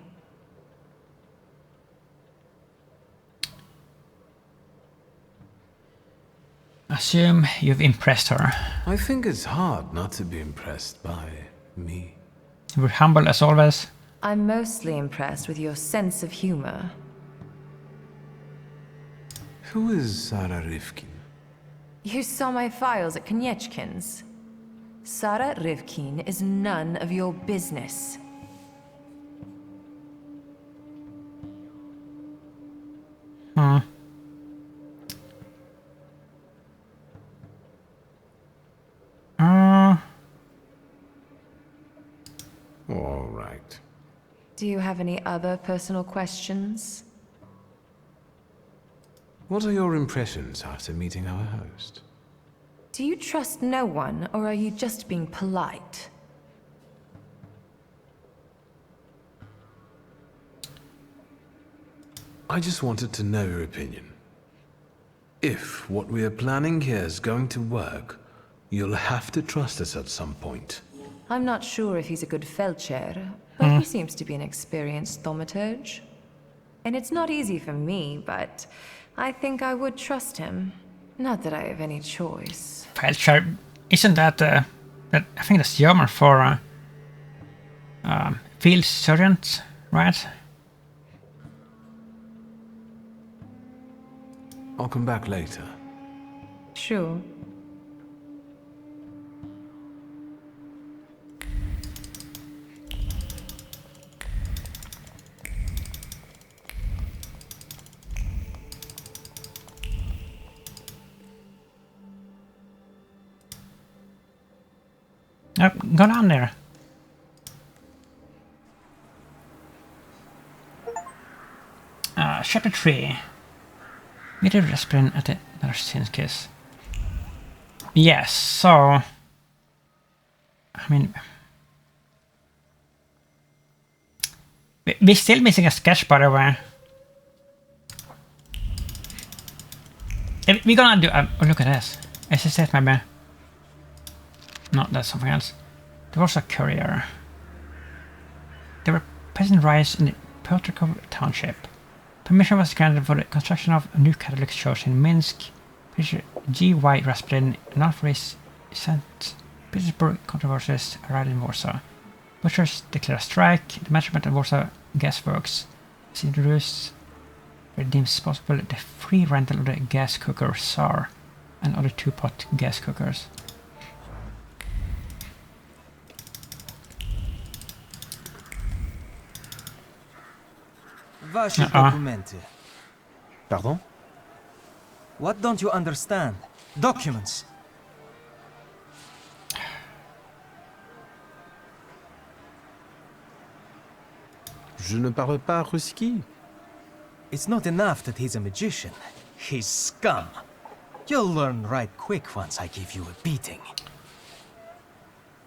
Assume you've impressed her. I think it's hard not to be impressed by me. You were humble as always. I'm mostly impressed with your sense of humor. Who is Sarah Rivkin? You saw my files at Konieczkin's. Sarah Rivkin is none of your business. All right. Do you have any other personal questions? What are your impressions after meeting our host? Do you trust no one, or are you just being polite? I just wanted to know your opinion. If what we are planning here is going to work, you'll have to trust us at some point. I'm not sure if he's a good felcher, but he seems to be an experienced thaumaturge. And it's not easy for me, but I think I would trust him. Not that I have any choice. Felcher, isn't that, that I think that's German for field sergeant, right? I'll come back later. Sure. Yep, go down there. Chapter 3. Meet a respirant at the nurse's kiss. Yes, so... I mean... We're still missing a sketch, by the way. We're gonna do... oh, look at this. Is this it, maybe? No, that's something else. There was a courier. There were peasant riots in the Thaumaturge township. Permission was granted for the construction of a new Catholic church in Minsk. Preacher G.Y. Rasputin and Alfred St. Petersburg controversies arrived in Warsaw. Butchers declared a strike. The management of Warsaw Gas Works is introduced where it deems possible the free rental of the gas cooker Tsar and other two-pot gas cookers. Ваши документы. Pardon? What don't you understand? Documents. Je ne parle pas ruski. It's not enough that he's a magician. He's scum. You'll learn right quick once I give you a beating.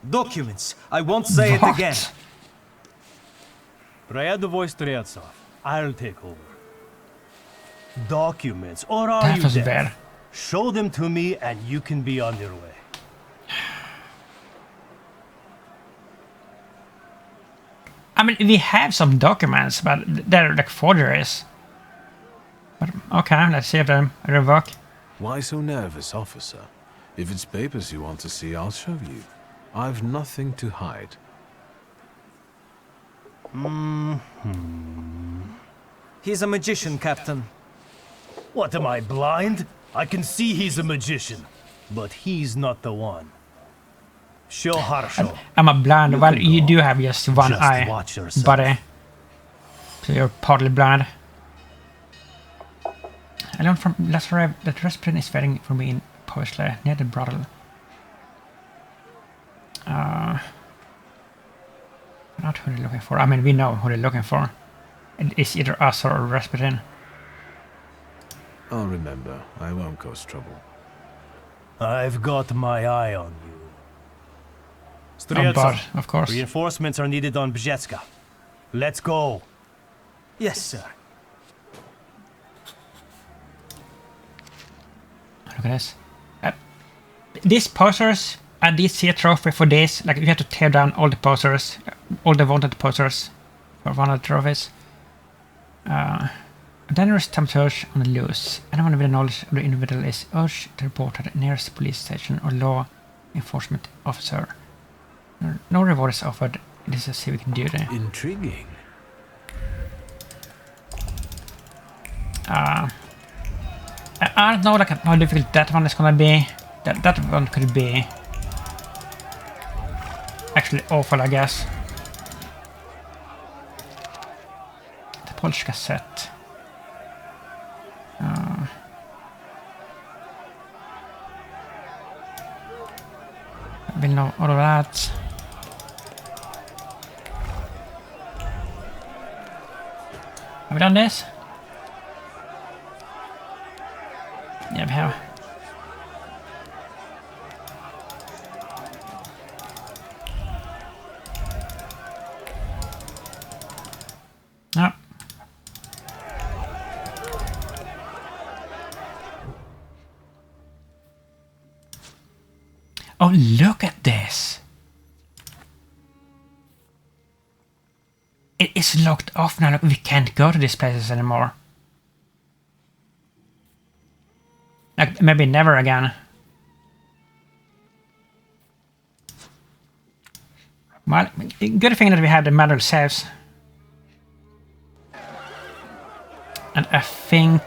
Documents. I won't say it again. Рядовой Стрельцов. I'll take over. Documents, or are you dead? Bad. Show them to me and you can be on your way. I mean, we have some documents, but they're like forgeries. But, okay, let's see if they revoke. Why so nervous, officer? If it's papers you want to see, I'll show you. I've nothing to hide. He's a magician, Captain. What, am I blind? I can see he's a magician, but he's not the one. Show Harsho. I'm a blind. Well, you do have just one eye, watch yourself. buddy. So you're partly blind. I learned from last arrive that Rasputin is waiting for me in Poisle near the brothel. Not who they're looking for. I mean, we know who they're looking for. It's either us or Rasputin. I'll remember. I won't cause trouble. I've got my eye on you. Bud, of course. Reinforcements are needed on Bzetska. Let's go. Yes, sir. Look at this. These posters and these tier trophy for this, like you have to tear down all the posters, all the wanted posters for one of the trophies. A dangerous Thaumaturge on the loose. Anyone with knowledge of the individual is urged to report at the nearest police station or law enforcement officer. No reward is offered. It is a civic duty. Intriguing. I don't know like how difficult that one is gonna be. That one could be actually awful, I guess. The Polish cassette. I will know all of that. Have we done this? Yeah, we have. No. Oh, look at this. is locked off now. Look, we can't go to these places anymore. Like, maybe never again. Well, good thing that we have the manual saves. And I think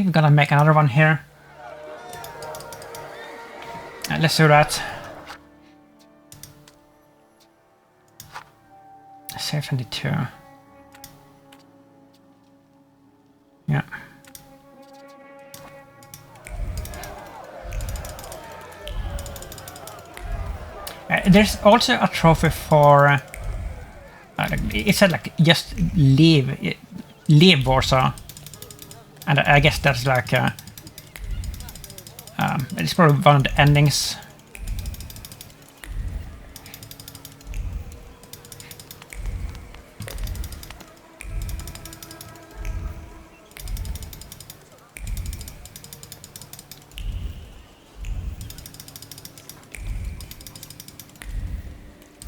we're gonna make another one here. Let's do that. Save 22. Yeah. There's also a trophy for. It said like just leave Warsaw, and I guess that's like it's probably one of the endings.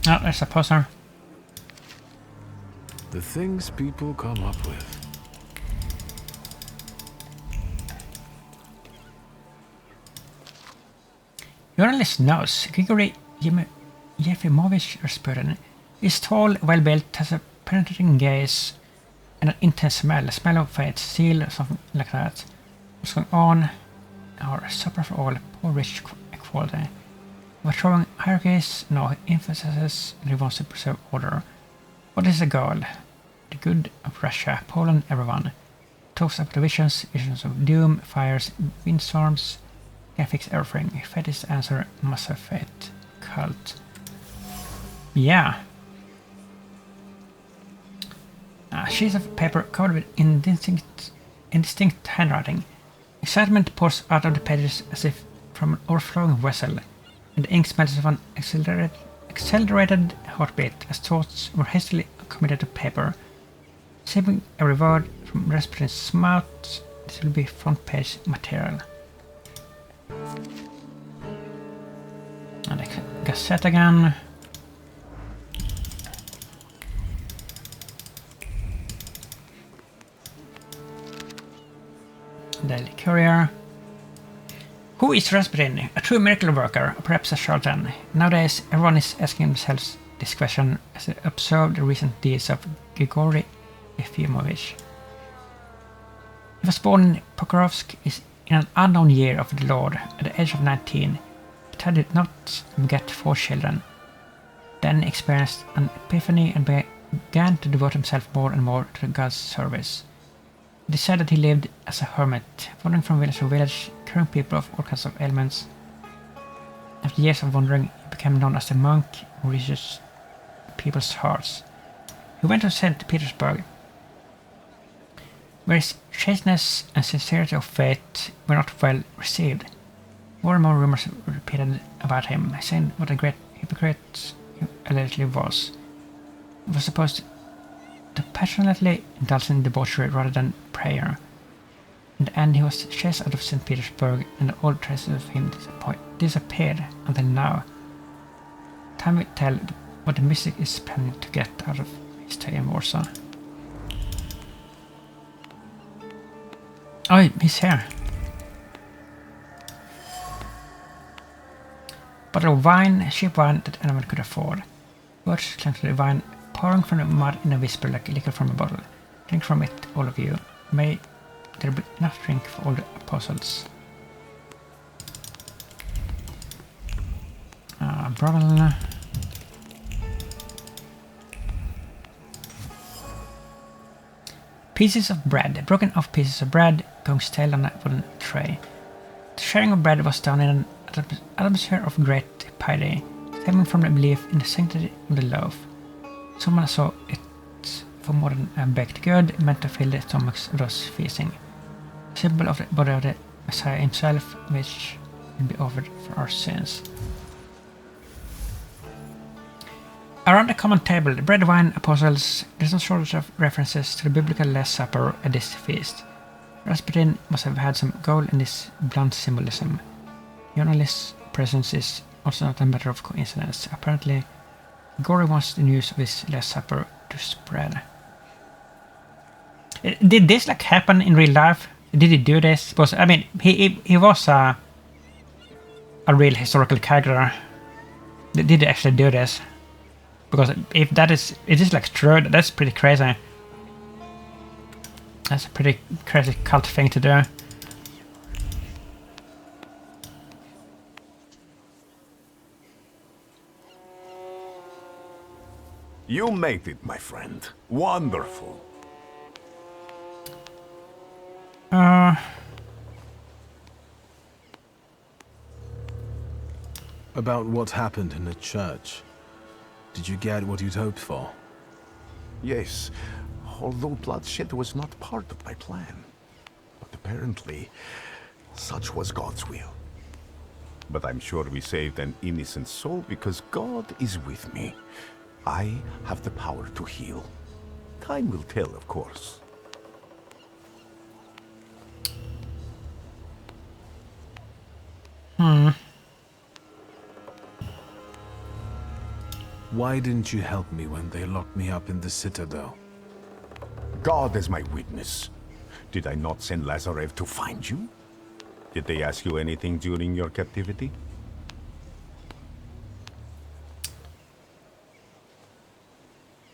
Oh, there's a poster. The things people come up with. Journalist knows Grigory Yefimovich Rasputin is tall, well-built, has a penetrating gaze, and an intense smell. A smell of fate, steel, something like that. What's going on? Our supper for all, poor rich equality. Overthrowing hierarchies, no, emphasizes and he wants to preserve order. What is the goal? The good of Russia, Poland, everyone. Talks about the visions of doom, fires, windstorms. Can fix everything. Fate is the answer, must have fate. Cult. Yeah. Sheets of paper covered with indistinct handwriting. Excitement pours out of the pages as if from an overflowing vessel, and the ink smells of an accelerated heartbeat as thoughts were hastily committed to paper. Saving every word from Rasputin's mouth, this will be front page material. And a cassette again. Daily Courier. Who is Rasputin? A true miracle worker, or perhaps a charlatan? Nowadays, everyone is asking themselves this question as they observe the recent deeds of Grigory Yefimovich. He was born in Pokrovsk in an unknown year of the Lord at the age of 19, but he did not beget 4 children. Then experienced an epiphany and began to devote himself more and more to God's service. It is said that he lived as a hermit, wandering from village to village, curing people of all kinds of ailments. After years of wandering, he became known as the monk who reaches people's hearts. He went to St. Petersburg, where his chasteness and sincerity of faith were not well received. More and more rumors were repeated about him, saying what a great hypocrite he allegedly was. He was supposed to passionately indulge in debauchery rather than prayer. In the end, he was chased out of St. Petersburg, and all traces of him disappeared until now. Time will tell what the mystic is planning to get out of his stay in Warsaw. Oh, he's here. Bottle of wine, cheap wine that anyone could afford. Words clung to the wine, pouring from the mud in a whisper like liquor from a bottle. Drink from it, all of you. May there be enough drink for all the apostles. Brothel. Pieces of bread. Broken off pieces of bread, going stale on a wooden tray. The sharing of bread was done in an atmosphere of great piety, stemming from the belief in the sanctity of the loaf. Someone saw it for more than a baked good, meant to fill the stomachs of those feasting. A symbol of the body of the Messiah himself, which will be offered for our sins. Around the common table, the bread, wine, apostles, there's no shortage of references to the biblical Last Supper at this feast. Rasputin must have had some goal in this blunt symbolism. Journalist's presence is also not a matter of coincidence. Apparently, Gory wants the news of his Last Supper to spread. Did this like happen in real life? Did he do this? Because I mean, he was a real historical character. Did he actually do this? Because if that is, it is like true. That's pretty crazy. That's a pretty crazy cult thing to do. You made it, my friend. Wonderful. About what happened in the church. Did you get what you'd hoped for? Yes, although bloodshed was not part of my plan. But apparently, such was God's will. But I'm sure we saved an innocent soul because God is with me. I have the power to heal. Time will tell, of course. Why didn't you help me when they locked me up in the Citadel? God is my witness. Did I not send Lazarev to find you? Did they ask you anything during your captivity?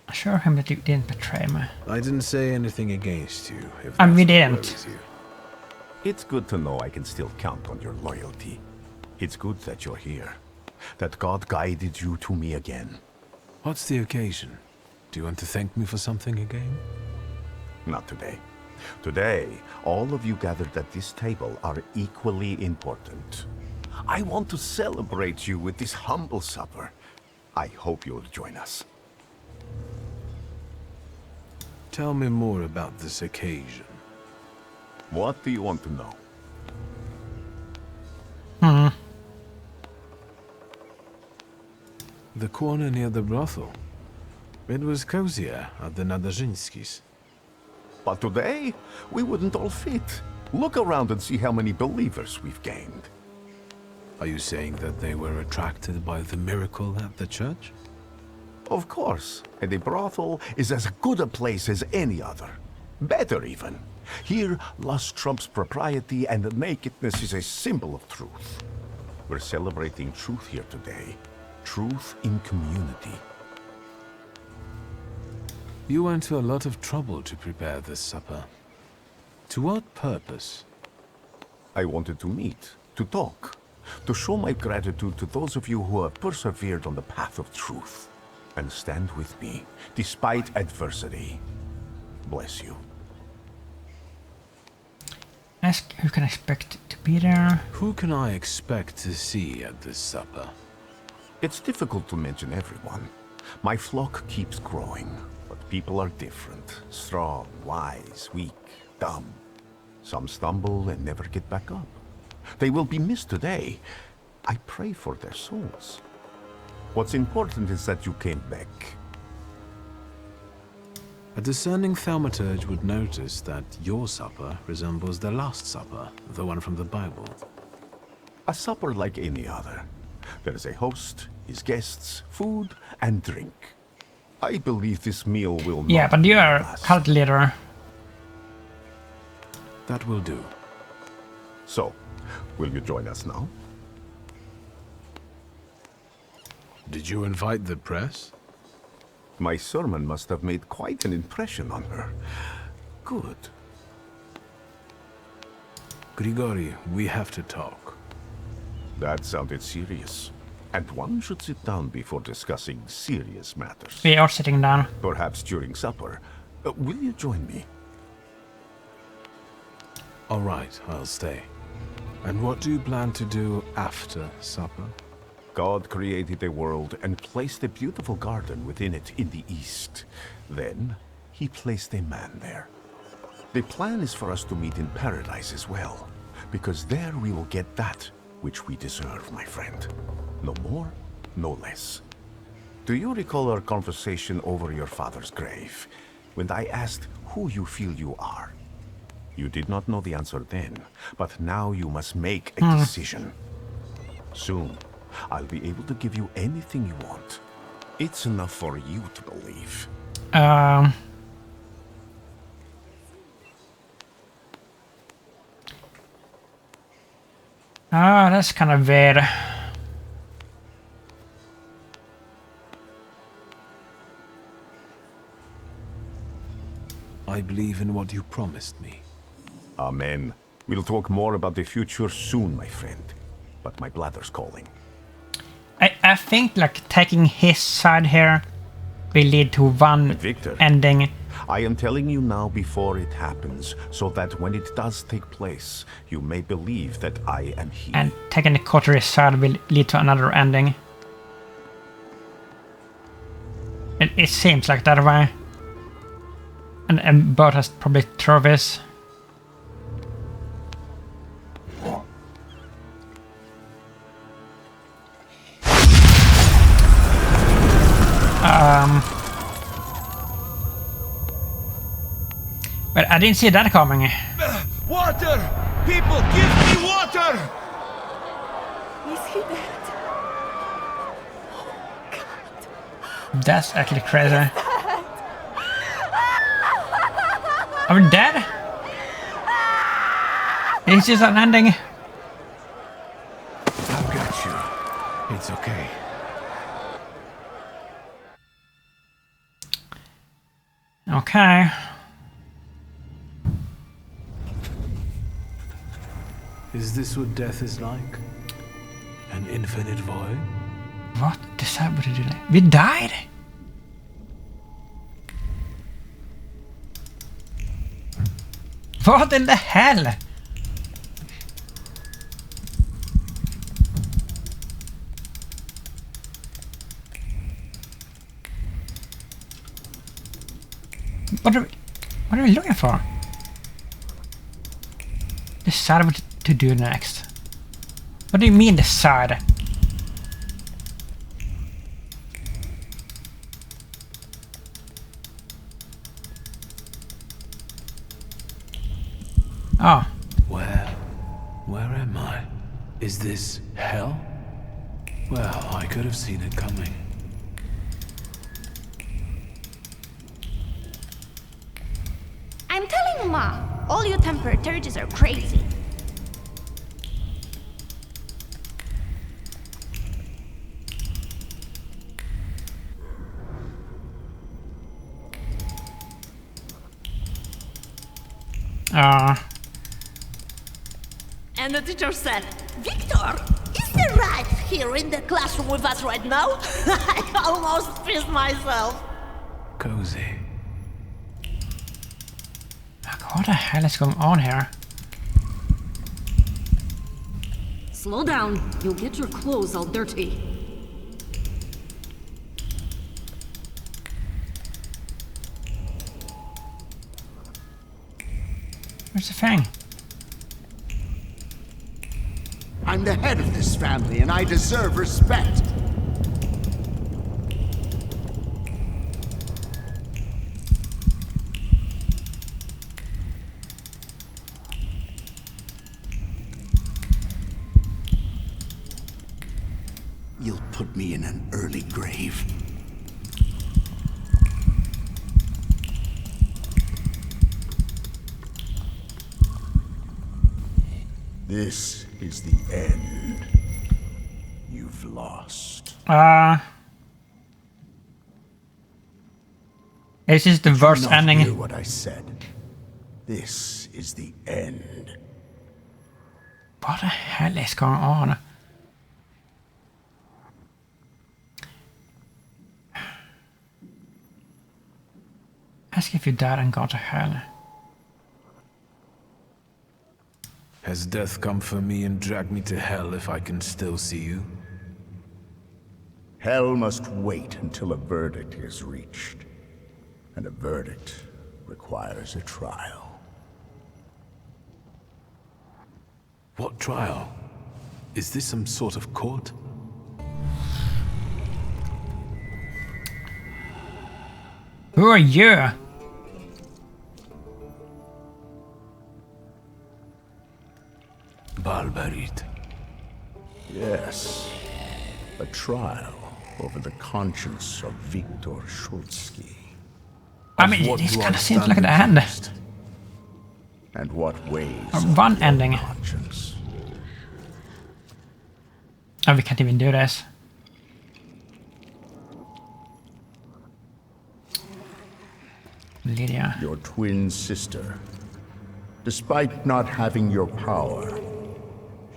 Assure him that you didn't betray me. I didn't say anything against you. And we didn't. It's good to know I can still count on your loyalty. It's good that you're here. That God guided you to me again. What's the occasion? Do you want to thank me for something again? Not today. Today, all of you gathered at this table are equally important. I want to celebrate you with this humble supper. I hope you'll join us. Tell me more about this occasion. What do you want to know? The corner near the brothel. It was cozier at the Nadarzyńskis. But today, we wouldn't all fit. Look around and see how many believers we've gained. Are you saying that they were attracted by the miracle at the church? Of course. And a brothel is as good a place as any other. Better even. Here, lust trumps propriety and nakedness is a symbol of truth. We're celebrating truth here today. Truth in community. You went to a lot of trouble to prepare this supper. To what purpose? I wanted to meet, to talk, to show my gratitude to those of you who have persevered on the path of truth and stand with me, despite adversity. Bless you. Ask who can expect to be there. Who can I expect to see at this supper? It's difficult to mention everyone. My flock keeps growing, but people are different. Strong, wise, weak, dumb. Some stumble and never get back up. They will be missed today. I pray for their souls. What's important is that you came back. A discerning thaumaturge would notice that your supper resembles the Last Supper, the one from the Bible. A supper like any other. There is a host, his guests, food, and drink. I believe this meal will not. Yeah, but you are cult leader. That will do. So, will you join us now? Did you invite the press? My sermon must have made quite an impression on her. Good. Grigori, we have to talk. That sounded serious. And one should sit down before discussing serious matters. We are sitting down. Perhaps during supper. Will you join me? All right, I'll stay. And what do you plan to do after supper? God created a world and placed a beautiful garden within it in the east. Then, he placed a man there. The plan is for us to meet in paradise as well, because there we will get that which we deserve, my friend. No more, no less. Do you recall our conversation over your father's grave, when I asked who you feel you are? You did not know the answer then, but now you must make a decision. Soon, I'll be able to give you anything you want. It's enough for you to believe. That's kind of weird. I believe in what you promised me. Amen. We'll talk more about the future soon, my friend. But my bladder's calling. I think like taking his side here will lead to one Victor, ending. I am telling you now before it happens, so that when it does take place, you may believe that I am he. And taking the Coterie side will lead to another ending. It seems like that way. And both has probably Travis. But I didn't see that coming. Water! People, give me water! Is he dead? That's actually crazy. Are we dead? It's just an ending. I've got you. It's okay. Okay. Is this what death is like? An infinite void? What? What did you do? We died? What in the hell? What are we looking for? Decide what to do next. What do you mean decide? Oh. Where am I? Is this hell? Well, I could have seen it coming. I'm telling Mom, all you Thaumaturges are crazy. And the teacher said, Victor, is the rat here in the classroom with us right now? I almost pissed myself. Cozy. What the hell is going on here? Slow down. You'll get your clothes all dirty. Where's the thing? I'm the head of this family, and I deserve respect. You'll put me in an early grave. This is the end. You've lost. This is the worst ending. Hear what I said. This is the end. What the hell is going on? Ask if you died and gone to hell. Has death come for me and dragged me to hell if I can still see you? Hell must wait until a verdict is reached. And a verdict requires a trial. What trial? Is this some sort of court? Who are you? Barbarit. Yes, a trial. over the conscience of Viktor Schultzky. I mean, What this do kind I of seems stand like the end. accused? And what weighs Or on one your ending. conscience? Oh, we can't even do this. Lydia. Your twin sister. Despite not having your power,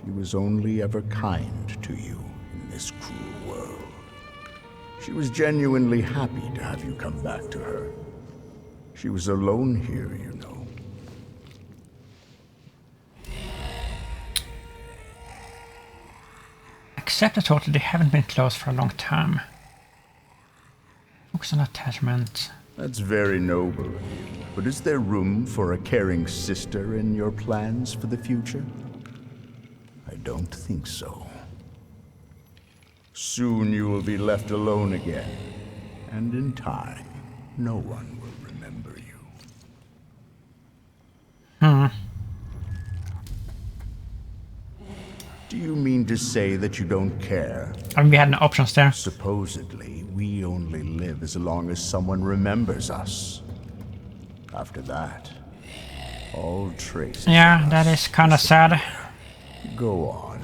she was only ever kind to you in this cruel world. She was genuinely happy to have you come back to her. She was alone here, you know. Except I thought that they haven't been close for a long time. Focus on attachment. That's very noble of you. But is there room for a caring sister in your plans for the future? I don't think so. Soon you will be left alone again. And in time, no one will remember you. Do you mean to say that you don't care? I mean, we had no options there. Supposedly, we only live as long as someone remembers us. After that, all traces. Yeah, that is kind of sad. Go on.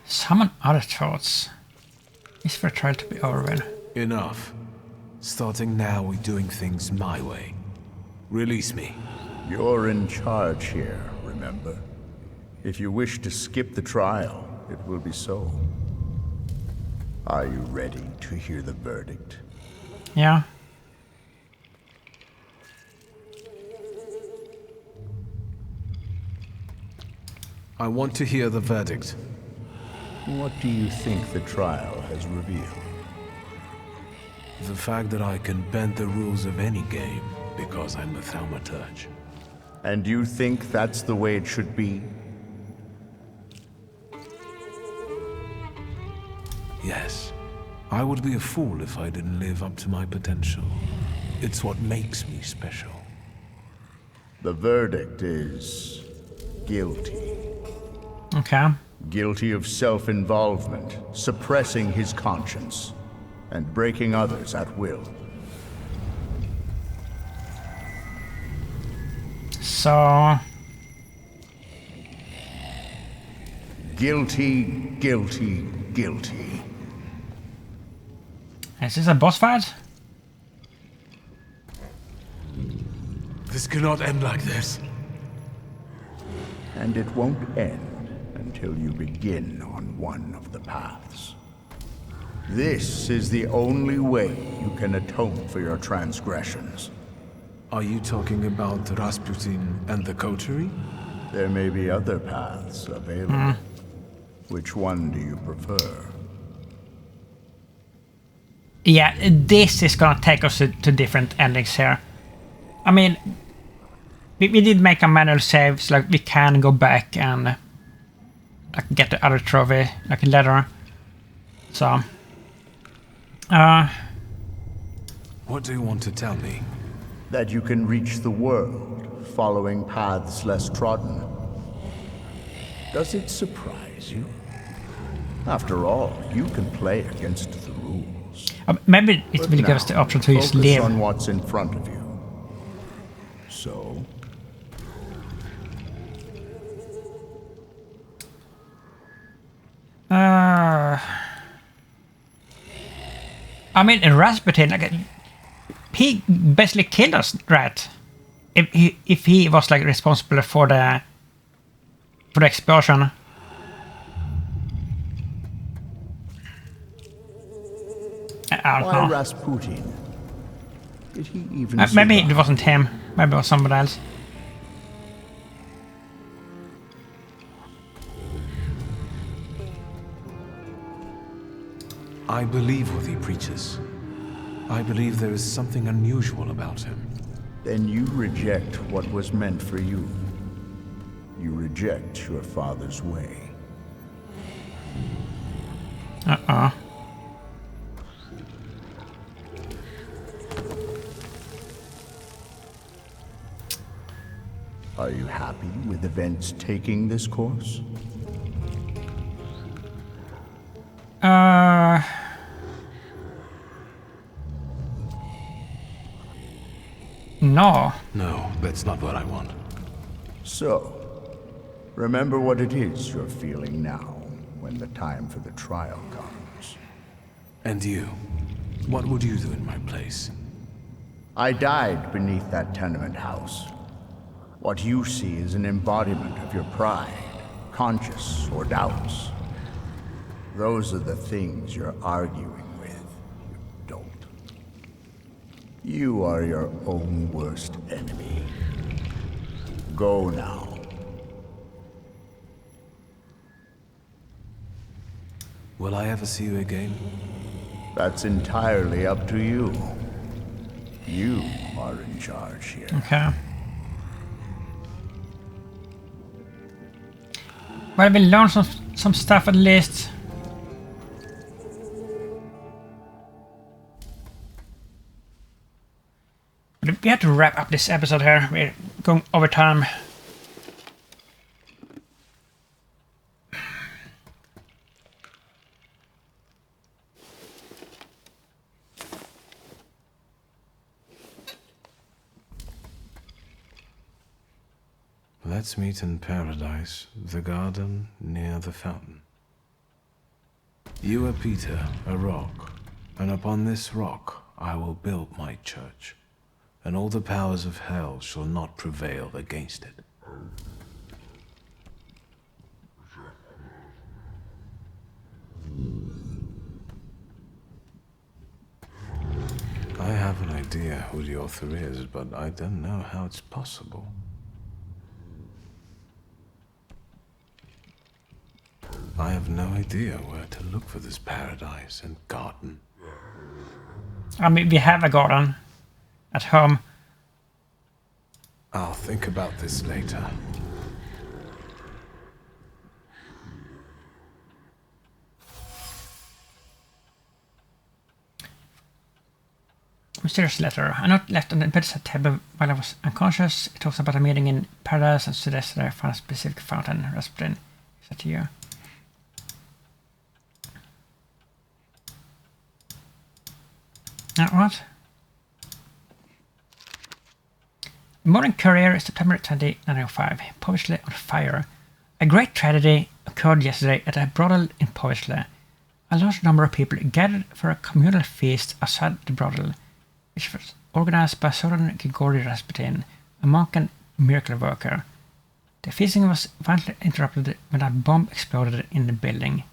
Summon other thoughts. Is for a trial to be over with. Enough. Starting now, we're doing things my way. Release me. You're in charge here, remember? If you wish to skip the trial, it will be so. Are you ready to hear the verdict? Yeah. I want to hear the verdict. What do you think the trial has revealed? The fact that I can bend the rules of any game because I'm a Thaumaturge. And you think that's the way it should be? Yes. I would be a fool if I didn't live up to my potential. It's what makes me special. The verdict is guilty. Okay. Guilty of self-involvement, suppressing his conscience, and breaking others at will. So... Guilty, guilty, guilty. Is this a boss fight? This cannot end like this. And it won't end until you begin on one of the paths. This is the only way you can atone for your transgressions. Are you talking about Rasputin and the coterie? There may be other paths available. Which one do you prefer? Yeah, this is gonna take us to different endings here. I mean, we did make a manual save, so like we can go back and like get the other trophy, like leather. So, what do you want to tell me? That you can reach the world, following paths less trodden. Does it surprise you? After all, you can play against the rules. maybe it will give us the option to use live. Focus on what's in front of you. So? I mean, Rasputin, like, he basically killed us, right? If he was like responsible for the explosion. I don't Why know. Rasputin? Did he even Maybe survive? it wasn't him. Maybe it was somebody else. I believe what he preaches. I believe there is something unusual about him. Then you reject what was meant for you. You reject your father's way. Uh-oh. Are you happy with events taking this course? No. No, that's not what I want. So, remember what it is you're feeling now, when the time for the trial comes. And you? What would you do in my place? I died beneath that tenement house. What you see is an embodiment of your pride, conscious or doubts. Those are the things you're arguing with, you dolt. You are your own worst enemy. Go now. Will I ever see you again? That's entirely up to you. You are in charge here. Okay. Well, we learned some stuff at least. But we have to wrap up this episode here. We're going over time. Let's meet in paradise, the garden near the fountain. You are Peter, a rock, and upon this rock I will build my church, and all the powers of hell shall not prevail against it. I have an idea who the author is, but I don't know how it's possible. I have no idea where to look for this paradise and garden. I mean, we have a garden at home. I'll think about this later. Mysterious letter. A note left on the bedside table while I was unconscious. It talks about a meeting in paradise and suggests that I found a specific fountain. Rasputin. Is that you? What? Morning Courier, September 20, 1905. Povesle on fire. A great tragedy occurred yesterday at a brothel in Povesle. A large number of people gathered for a communal feast outside the brothel, which was organized by Soren Grigori Rasputin, a monk and miracle worker. The feasting was violently interrupted when a bomb exploded in the building.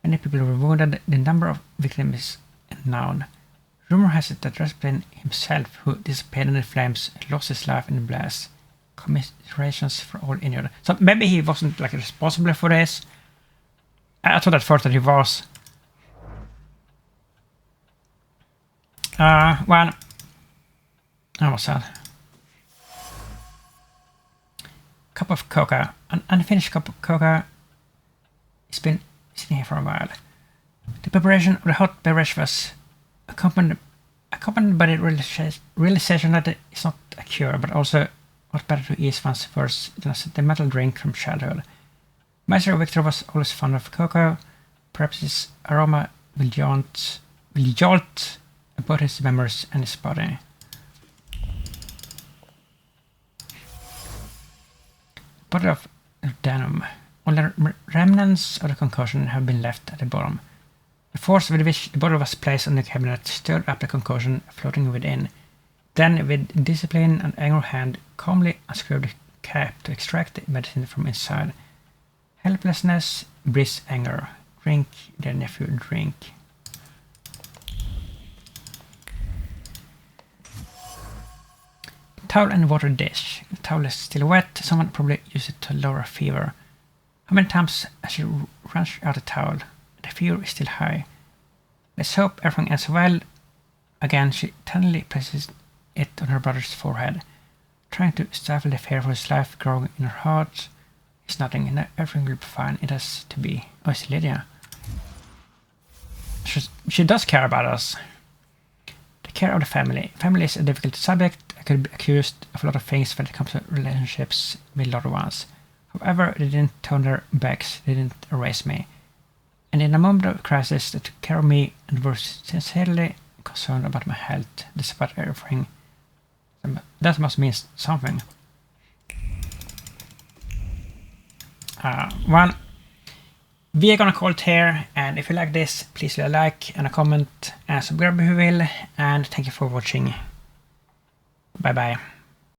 Many people were wounded. The number of victims is unknown. Rumor has it that Rasputin himself, who disappeared in the flames, lost his life in the blast. Commiserations for all injured. So maybe he wasn't like responsible for this. I thought at first that he was. Well, I was sad. Cup of coca, an unfinished cup of coca. It's been sitting here for a while. The preparation of the hot beverage was accompanied by the realization that it's not a cure, but also what better to ease one's first than the metal drink from childhood. Master Victor was always fond of cocoa. Perhaps his aroma will jolt about his memories and his body. Bottle of Danum. All the remnants of the concoction have been left at the bottom. The force with which the bottle was placed on the cabinet stirred up the concoction floating within. Then, with discipline and angry hand, calmly unscrewed the cap to extract the medicine from inside. Helplessness breeds anger. Drink, dear nephew, drink. Towel and water dish. The towel is still wet. Someone probably used it to lower fever. How many times has she wrenched out the towel? The fever is still high. Let's hope everything ends well. Again, she tenderly places it on her brother's forehead, trying to stifle the fear for his life growing in her heart. It's nothing, and everything will be fine. It has to be. Oh, it's Lydia. She does care about us. The care of the family. Family is a difficult subject. I could be accused of a lot of things when it comes to relationships with loved ones. However, they didn't turn their backs, they didn't erase me. And in a moment of crisis, they took care of me and were sincerely concerned about my health, despite everything. That must mean something. We are gonna call it here, and if you like this, please leave a like and a comment and subscribe if you will, and thank you for watching. Bye bye.